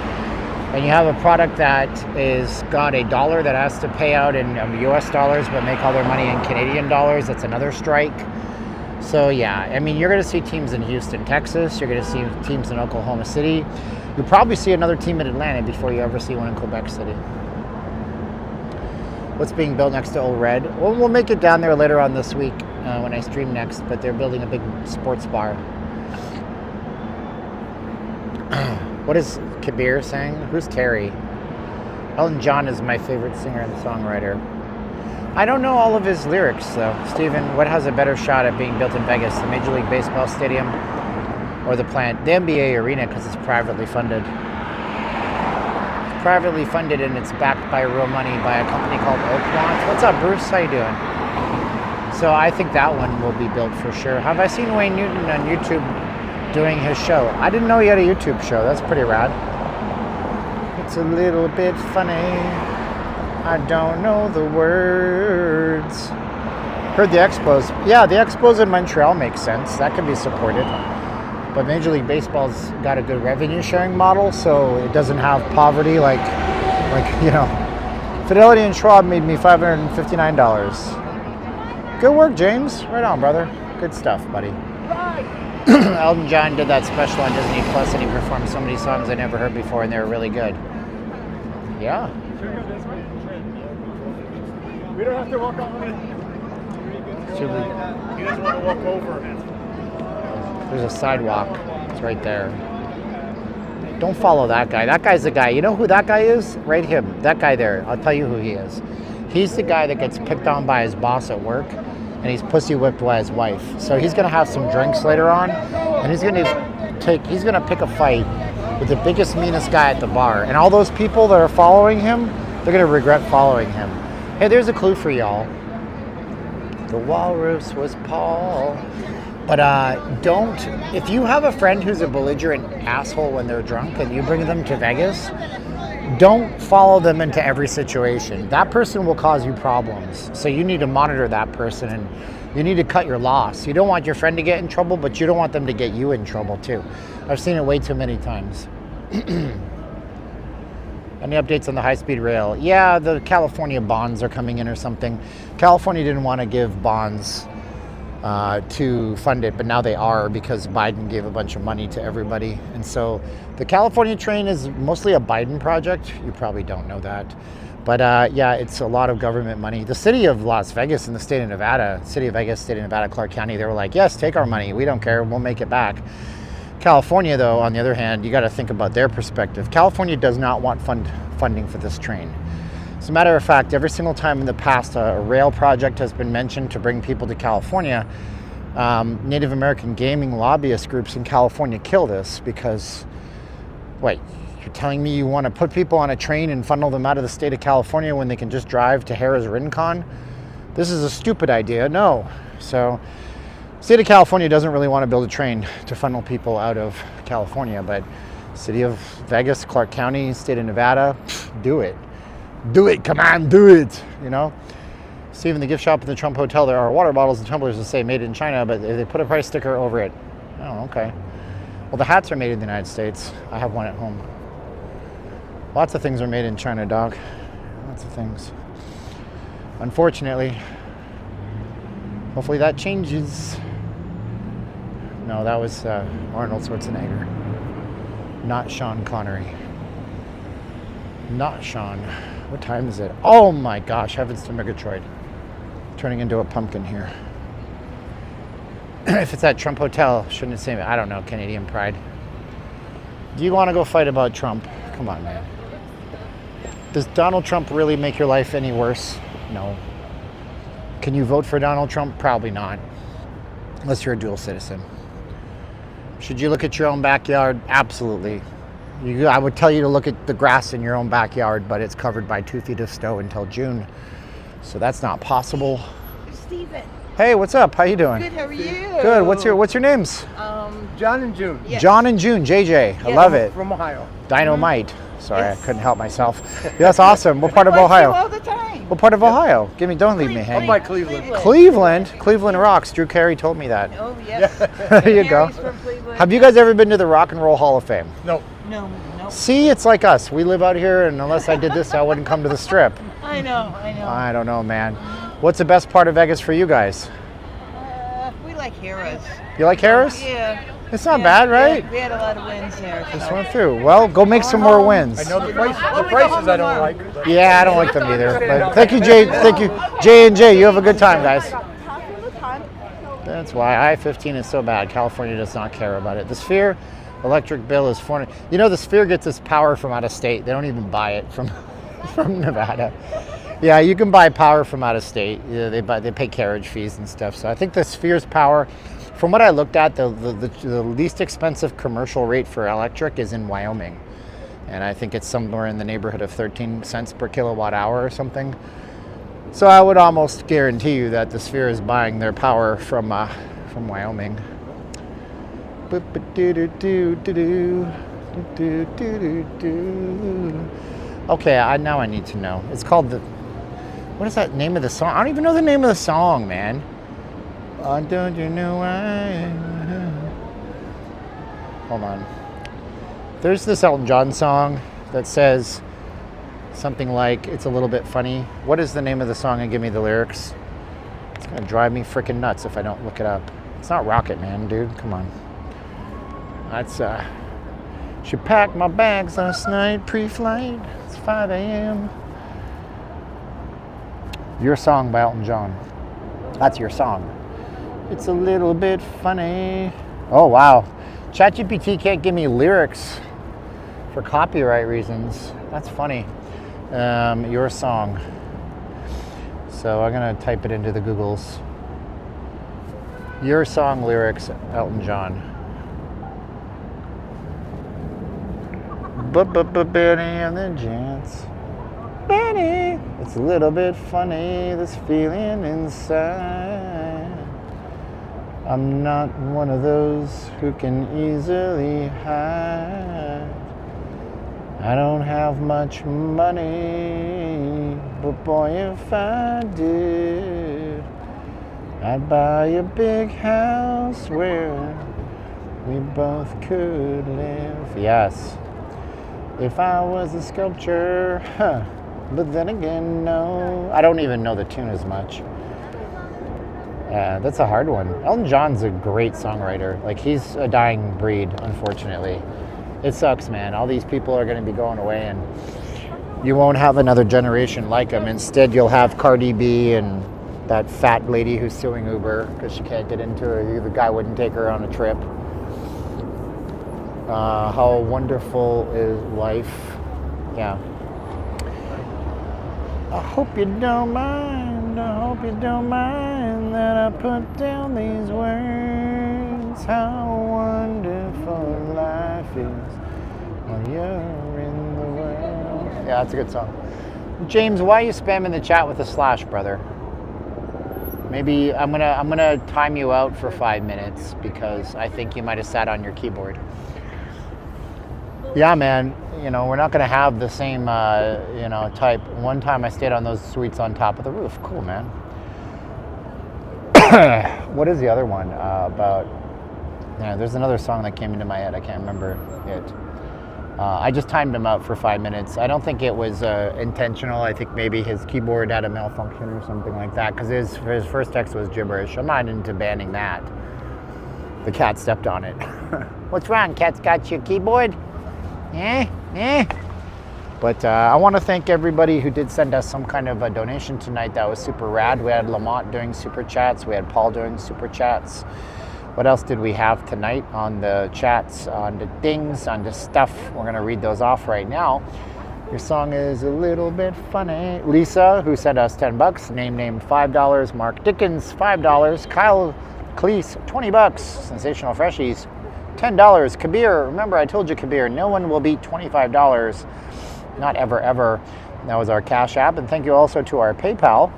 and you have a product that is got a dollar that has to pay out in US dollars but make all their money in Canadian dollars, that's another strike. So yeah, I mean, you're going to see teams in Houston, Texas. You're going to see teams in Oklahoma City. You'll probably see another team in Atlanta before you ever see one in Quebec City. What's being built next to Old Red? Well, we'll make it down there later on this week when I stream next, but they're building a big sports bar. What is Kabir saying? Who's Terry? Elton John is my favorite singer and songwriter. I don't know all of his lyrics, though. Steven, what has a better shot at being built in Vegas, the Major League Baseball stadium or the plant? The NBA arena, because it's privately funded. It's privately funded, and it's backed by real money by a company called Oakmont. What's up, Bruce? How you doing? So I think that one will be built for sure. Have I seen Wayne Newton on YouTube doing his show? I didn't know he had a YouTube show. That's pretty rad. It's a little bit funny. I don't know the words. Heard the Expos. Yeah, the Expos in Montreal makes sense. That can be supported. But Major League Baseball's got a good revenue sharing model, so it doesn't have poverty like you know. Fidelity and Schwab made me $559. Good work, James. Right on, brother. Good stuff, buddy. Elton John did that special on Disney Plus, and he performed so many songs I never heard before, and they were really good. Yeah. We don't have to walk over. He doesn't want to walk over. There's a sidewalk. It's right there. Don't follow that guy. That guy's the guy. You know who that guy is? Right him. That guy there. I'll tell you who he is. He's the guy that gets picked on by his boss at work, and he's pussy whipped by his wife. So he's gonna have some drinks later on, and he's gonna pick a fight with the biggest, meanest guy at the bar. And all those people that are following him, they're gonna regret following him. Hey, there's a clue for y'all. The walrus was Paul. But if you have a friend who's a belligerent asshole when they're drunk and you bring them to Vegas, don't follow them into every situation. That person will cause you problems. So you need to monitor that person, and you need to cut your loss. You don't want your friend to get in trouble, but you don't want them to get you in trouble too. I've seen it way too many times. Any updates on the high-speed rail? Yeah, the California bonds are coming in or something. California didn't want to give bonds to fund it, but now they are because Biden gave a bunch of money to everybody. And so the California train is mostly a Biden project. You probably don't know that. But yeah, it's a lot of government money. The city of Las Vegas in the state of Nevada, Clark County, they were like, yes, take our money. We don't care. We'll make it back. California, though, on the other hand, you got to think about their perspective. California does not want funding for this train. As a matter of fact, every single time in the past a rail project has been mentioned to bring people to California, Native American gaming lobbyist groups in California kill this because, wait, you're telling me you want to put people on a train and funnel them out of the state of California when they can just drive to Harrah's Rincon? This is a stupid idea. No. So state of California doesn't really want to build a train to funnel people out of California, but city of Vegas, Clark County, state of Nevada, do it. Do it, come on, do it, you know? Steven, the gift shop in the Trump Hotel, there are water bottles and tumblers that say made in China, but they put a price sticker over it. Oh, okay. Well, the hats are made in the United States. I have one at home. Lots of things are made in China, dog. Lots of things. Unfortunately. Hopefully that changes. No, that was Arnold Schwarzenegger. Not Sean Connery. Not Sean. What time is it? Oh my gosh, heavens to Murgatroyd. Turning into a pumpkin here. If it's at Trump Hotel, shouldn't it say, I don't know, Canadian Pride. Do you want to go fight about Trump? Come on, man. Does Donald Trump really make your life any worse? No. Can you vote for Donald Trump? Probably not. Unless you're a dual citizen. Should you look at your own backyard? Absolutely. I would tell you to look at the grass in your own backyard, but it's covered by 2 feet of snow until June. So that's not possible. Steven. Hey, what's up? How you doing? Good, how are you? Good. What's your names? John and June. Yes. John and June, JJ. I love it. From Ohio. Dynamite. Sorry, Yes. I couldn't help myself. That's awesome. What part of Ohio? All the time. What part of Ohio? Don't leave me Up hanging. by Cleveland. Cleveland rocks. Drew Carey told me that. Oh, yes. There you go. Gary's from Cleveland. Have you guys ever been to the Rock and Roll Hall of Fame? No. No. See, it's like us. We live out here, and unless I did this, I wouldn't come to the Strip. I know. I don't know, man. What's the best part of Vegas for you guys? We like Harrah's. You like Harrah's? Yeah. It's not bad, right? We had a lot of wins there. Just went through. Well, go make some more wins. I know the prices I don't like. Yeah, I don't like them either. But thank you, Jay. Thank you, J and J. You have a good time, guys. That's why I-15 is so bad. California does not care about it. The Sphere electric bill is $400. You know, the Sphere gets its power from out of state. They don't even buy it from Nevada. Yeah, you can buy power from out of state. Yeah, they pay carriage fees and stuff. So I think the Sphere's power, from what I looked at, the least expensive commercial rate for electric is in Wyoming. And I think it's somewhere in the neighborhood of 13 cents per kilowatt hour or something. So I would almost guarantee you that the Sphere is buying their power from Wyoming. Okay, now I need to know. It's called what is that name of the song? I don't even know the name of the song, man. Don't you know why? Hold on. There's this Elton John song that says something like, it's a little bit funny. What is the name of the song, and give me the lyrics? It's gonna drive me freaking nuts if I don't look it up. It's not Rocket Man, dude. Come on. That's she packed my bags last night, pre-flight. It's 5 a.m. Your Song by Elton John. That's your song. It's a little bit funny. Oh wow. ChatGPT can't give me lyrics for copyright reasons. That's funny. Your Song. So I'm gonna type it into the Googles. Your Song lyrics, Elton John. Benny and the Gents. Benny, it's a little bit funny, this feeling inside. I'm not one of those who can easily hide. I don't have much money, but boy, if I did, I'd buy a big house where we both could live. Yes. If I was a sculptor, huh. But then again, no. I don't even know the tune as much. Yeah, that's a hard one. Elton John's a great songwriter. Like, he's a dying breed, unfortunately. It sucks, man. All these people are going to be going away, and you won't have another generation like him. Instead, you'll have Cardi B and that fat lady who's suing Uber because she can't get into it. The guy wouldn't take her on a trip. How wonderful is life? Yeah. I hope you don't mind. I hope you don't mind that I put down these words. How wonderful life is when you're in the world. Yeah, that's a good song. James, why are you spamming the chat with a slash, brother? Maybe I'm gonna time you out for 5 minutes because I think you might have sat on your keyboard. Yeah, man. You know, we're not gonna have the same type. One time I stayed on those suites on top of the roof. Cool, man. What is the other one about? Yeah, there's another song that came into my head. I can't remember it. I just timed him out for 5 minutes. I don't think it was intentional. I think maybe his keyboard had a malfunction or something like that because his first text was gibberish. I'm not into banning that. The cat stepped on it. What's wrong? Cat's got your keyboard? But I want to thank everybody who did send us some kind of a donation tonight. That was super rad. We had Lamont doing super chats. We had Paul doing super chats. What else did we have tonight on the chats, on the things, on the stuff? We're going to read those off right now. Your song is a little bit funny. Lisa, who sent us $10. Name $5. Mark Dickens, $5. Kyle Cleese, $20. Sensational Freshies, $10. Kabir, remember I told you, Kabir, no one will beat $25. Not ever, ever. That was our Cash App. And thank you also to our PayPal.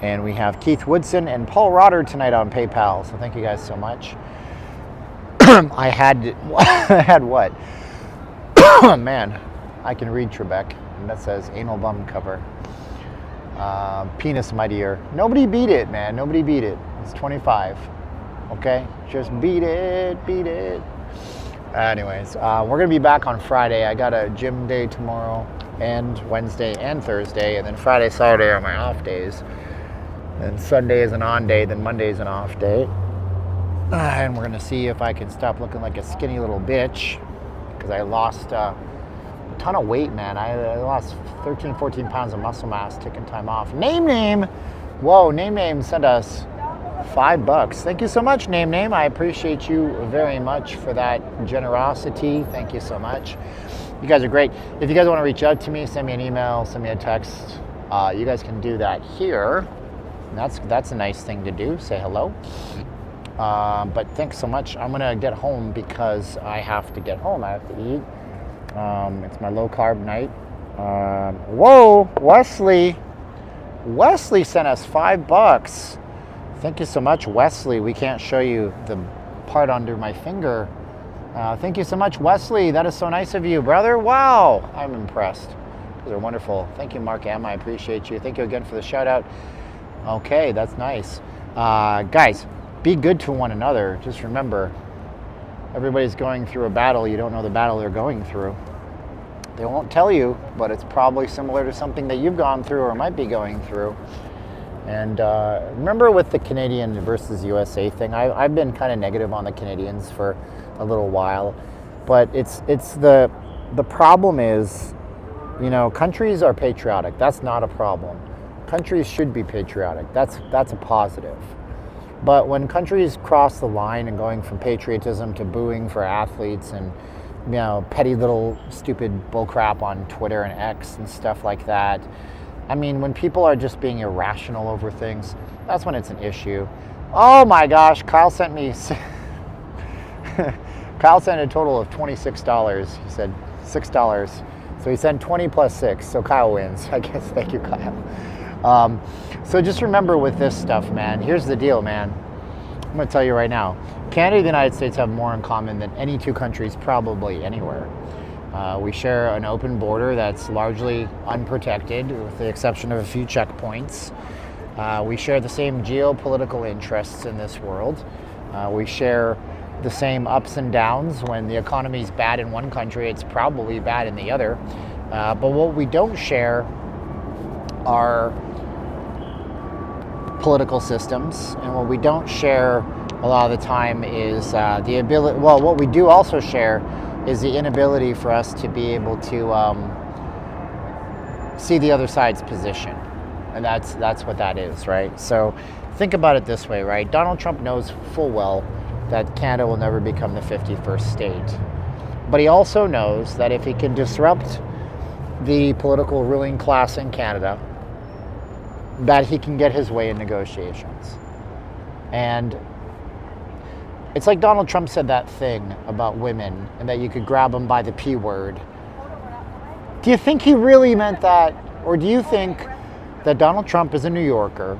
And we have Keith Woodson and Paul Rotter tonight on PayPal. So thank you guys so much. I had what? Man, I can read Trebek. And that says anal bum cover. Penis mightier. Nobody beat it, man. Nobody beat it. It's 25. Okay? Just beat it. Anyways, we're going to be back on Friday. I got a gym day tomorrow and Wednesday and Thursday, and then Friday, Saturday are my off days. Then Sunday is an on day, then Monday is an off day. And we're going to see if I can stop looking like a skinny little bitch because I lost a ton of weight, man. I lost 13, 14 pounds of muscle mass taking time off. Name. Whoa, Name sent us $5. Thank you so much, Name. I appreciate you very much for that generosity. Thank you so much. You guys are great. If you guys want to reach out to me, send me an email, send me a text. You guys can do that here. That's a nice thing to do. Say hello. But thanks so much. I'm gonna get home because I have to get home. I have to eat. It's my low carb night. Whoa, Wesley sent us $5. Thank you so much, Wesley. We can't show you the part under my finger. Thank you so much, Wesley. That is so nice of you, brother. Wow, I'm impressed. Those are wonderful. Thank you, Mark M. I appreciate you. Thank you again for the shout out. Okay, that's nice. Guys, be good to one another. Just remember, everybody's going through a battle. You don't know the battle they're going through. They won't tell you, but it's probably similar to something that you've gone through or might be going through. And remember with the Canadian versus USA thing, I've been kind of negative on the Canadians for a little while, but it's the problem is, you know, countries are patriotic. That's not a problem. Countries should be patriotic. That's a positive. But when countries cross the line and going from patriotism to booing for athletes and, you know, petty little stupid bullcrap on Twitter and X and stuff like that, I mean, when people are just being irrational over things, that's when it's an issue. Oh my gosh, Kyle sent me, Kyle sent a total of $26. He said $6. So he sent 20 plus 6, so Kyle wins, I guess. Thank you, Kyle. So just remember with this stuff, man, here's the deal, man. I'm going to tell you right now, Canada and the United States have more in common than any two countries probably anywhere. We share an open border that's largely unprotected, with the exception of a few checkpoints. We share the same geopolitical interests in this world. We share the same ups and downs. When the economy's bad in one country, it's probably bad in the other. But what we don't share are political systems, and what we don't share a lot of the time is the ability, well, what we do also share is the inability for us to be able to see the other side's position. And that's what that is, right? So think about it this way, right? Donald Trump knows full well that Canada will never become the 51st state. But he also knows that if he can disrupt the political ruling class in Canada, that he can get his way in negotiations. And it's like Donald Trump said that thing about women and that you could grab them by the P word. Do you think he really meant that? Or do you think that Donald Trump is a New Yorker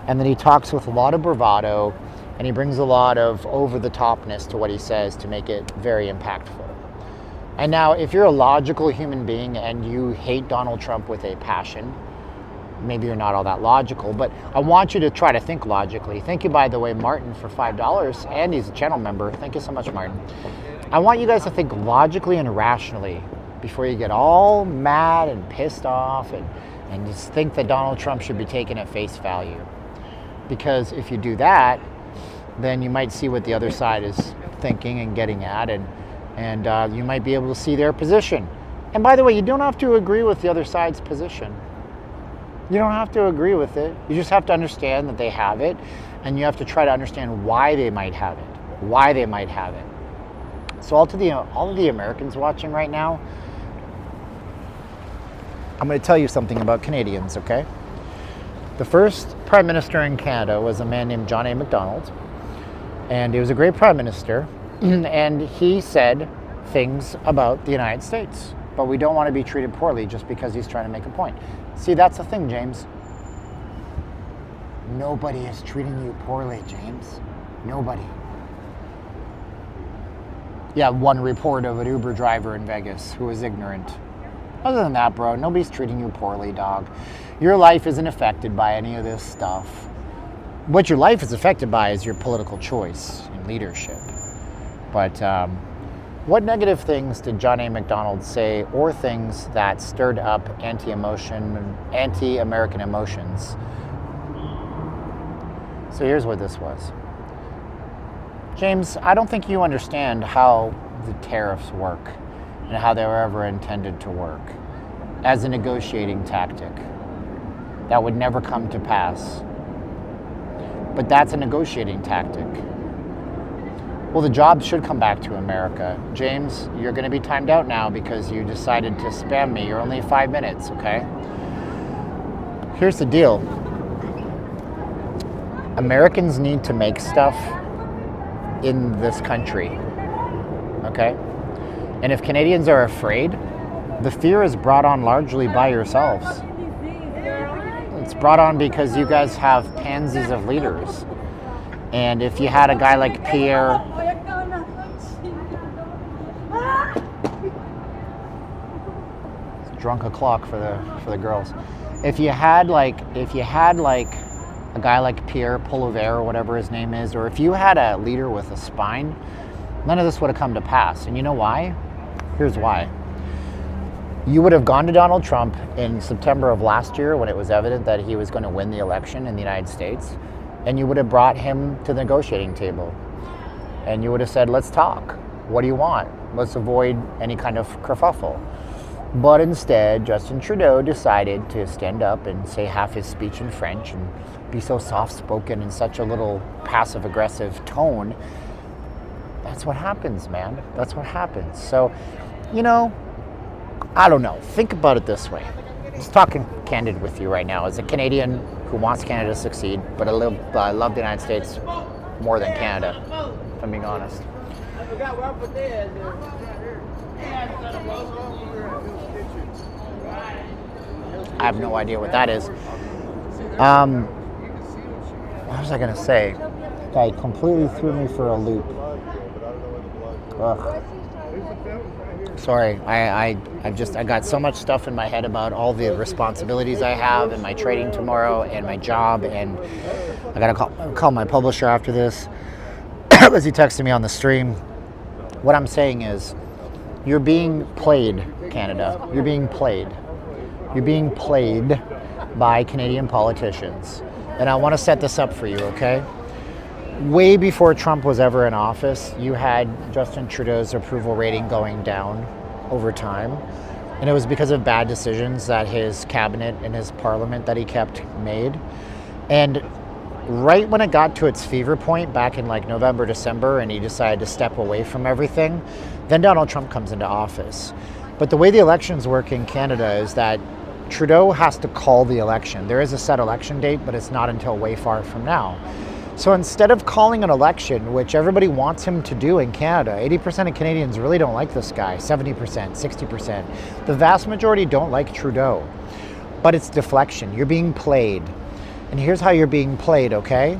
and that he talks with a lot of bravado and he brings a lot of over-the-topness to what he says to make it very impactful? And now, if you're a logical human being and you hate Donald Trump with a passion, maybe you're not all that logical, but I want you to try to think logically. Thank you, by the way, Martin, for $5. And he's a channel member. Thank you so much, Martin. I want you guys to think logically and rationally before you get all mad and pissed off and just think that Donald Trump should be taken at face value. Because if you do that, then you might see what the other side is thinking and getting at, and you might be able to see their position. And by the way, you don't have to agree with the other side's position. You don't have to agree with it. You just have to understand that they have it, and you have to try to understand why they might have it. Why they might have it. So all of the Americans watching right now, I'm going to tell you something about Canadians, okay? The first Prime Minister in Canada was a man named John A. Macdonald, and he was a great Prime Minister, and he said things about the United States. But we don't want to be treated poorly just because he's trying to make a point. See, that's the thing, James. Nobody is treating you poorly, James. Nobody. Yeah, one report of an Uber driver in Vegas who was ignorant. Other than that, bro, nobody's treating you poorly, dog. Your life isn't affected by any of this stuff. What your life is affected by is your political choice and leadership. But what negative things did John A. Macdonald say, or things that stirred up anti-American emotions? So here's what this was. James, I don't think you understand how the tariffs work and how they were ever intended to work as a negotiating tactic. That would never come to pass. But that's a negotiating tactic. Well, the jobs should come back to America. James, you're going to be timed out now because you decided to spam me. You're only 5 minutes, okay? Here's the deal. Americans need to make stuff in this country, okay? And if Canadians are afraid, the fear is brought on largely by yourselves. It's brought on because you guys have pansies of leaders. And if you had a guy like Pierre, it's drunk o'clock for the girls. If you had like a guy like Pierre Poilievre or whatever his name is, or if you had a leader with a spine, none of this would have come to pass. And you know why? Here's why. You would have gone to Donald Trump in September of last year when it was evident that he was going to win the election in the United States, and you would have brought him to the negotiating table. And you would have said, let's talk. What do you want? Let's avoid any kind of kerfuffle. But instead, Justin Trudeau decided to stand up and say half his speech in French and be so soft-spoken in such a little passive-aggressive tone. That's what happens, man. That's what happens. So, you know, I don't know. Think about it this way. I'm just talking candid with you right now. As a Canadian who wants Canada to succeed, but I love the United States more than Canada, if I'm being honest. I have no idea what that is. What was I going to say? Guy completely threw me for a loop. Ugh. Sorry, I got so much stuff in my head about all the responsibilities I have and my trading tomorrow and my job, and I gotta call my publisher after this as he texted me on the stream. What I'm saying is, you're being played, Canada. You're being played. You're being played by Canadian politicians. And I want to set this up for you, okay? Way before Trump was ever in office, you had Justin Trudeau's approval rating going down over time. And it was because of bad decisions that his cabinet and his parliament that he kept made. And right when it got to its fever point back in like November, December, and he decided to step away from everything, then Donald Trump comes into office. But the way the elections work in Canada is that Trudeau has to call the election. There is a set election date, but it's not until way far from now. So instead of calling an election, which everybody wants him to do in Canada, 80% of Canadians really don't like this guy, 70%, 60%. The vast majority don't like Trudeau. But it's deflection. You're being played. And here's how you're being played, okay?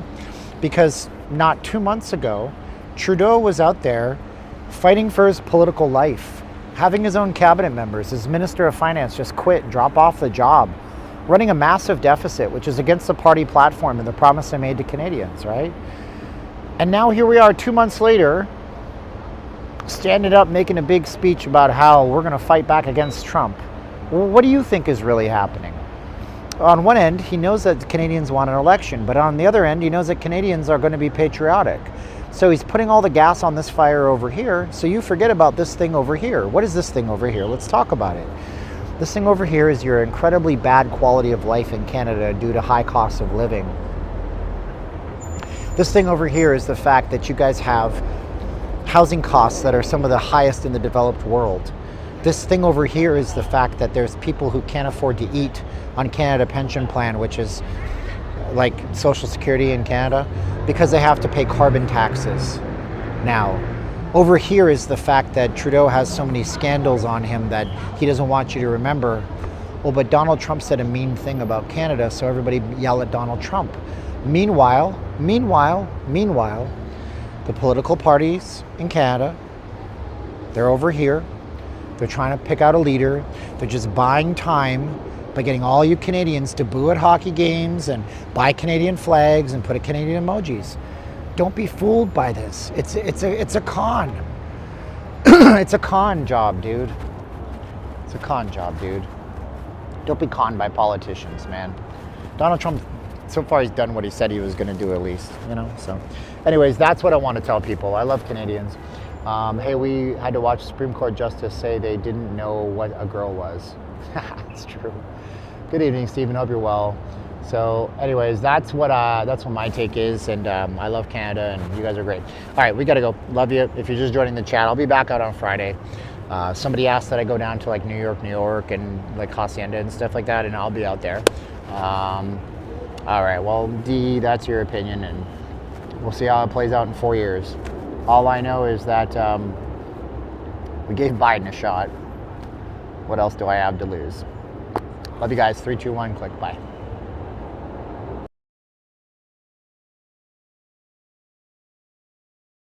Because not 2 months ago, Trudeau was out there fighting for his political life, having his own cabinet members. His Minister of Finance just quit, drop off the job, running a massive deficit, which is against the party platform and the promise they made to Canadians, right? And now here we are 2 months later, standing up, making a big speech about how we're going to fight back against Trump. Well, what do you think is really happening? On one end, he knows that Canadians want an election, but on the other end, he knows that Canadians are going to be patriotic. So he's putting all the gas on this fire over here, so you forget about this thing over here. What is this thing over here? Let's talk about it. This thing over here is your incredibly bad quality of life in Canada due to high cost of living. This thing over here is the fact that you guys have housing costs that are some of the highest in the developed world. This thing over here is the fact that there's people who can't afford to eat on Canada Pension Plan, which is like Social Security in Canada, because they have to pay carbon taxes now. Over here is the fact that Trudeau has so many scandals on him that he doesn't want you to remember. Well, but Donald Trump said a mean thing about Canada, so everybody yell at Donald Trump. Meanwhile, the political parties in Canada, they're over here. They're trying to pick out a leader. They're just buying time by getting all you Canadians to boo at hockey games and buy Canadian flags and put a Canadian emojis. Don't be fooled by this. It's a con. It's a con job, dude. It's a con job, dude. Don't be conned by politicians, man. Donald Trump, so far he's done what he said he was going to do at least, you know? So anyways, that's what I want to tell people. I love Canadians. Hey, we had to watch Supreme Court Justice say they didn't know what a girl was. It's true. Good evening, Steven. Hope you're well. So anyways, that's what my take is, and I love Canada, and you guys are great. All right, we gotta go. Love you. If you're just joining the chat, I'll be back out on Friday. Somebody asked that I go down to like New York, and like Hacienda and stuff like that, and I'll be out there. All right, well, D, that's your opinion, and we'll see how it plays out in 4 years. All I know is that we gave Biden a shot. What else do I have to lose? Love you guys. 3, 2, 1, click. Bye.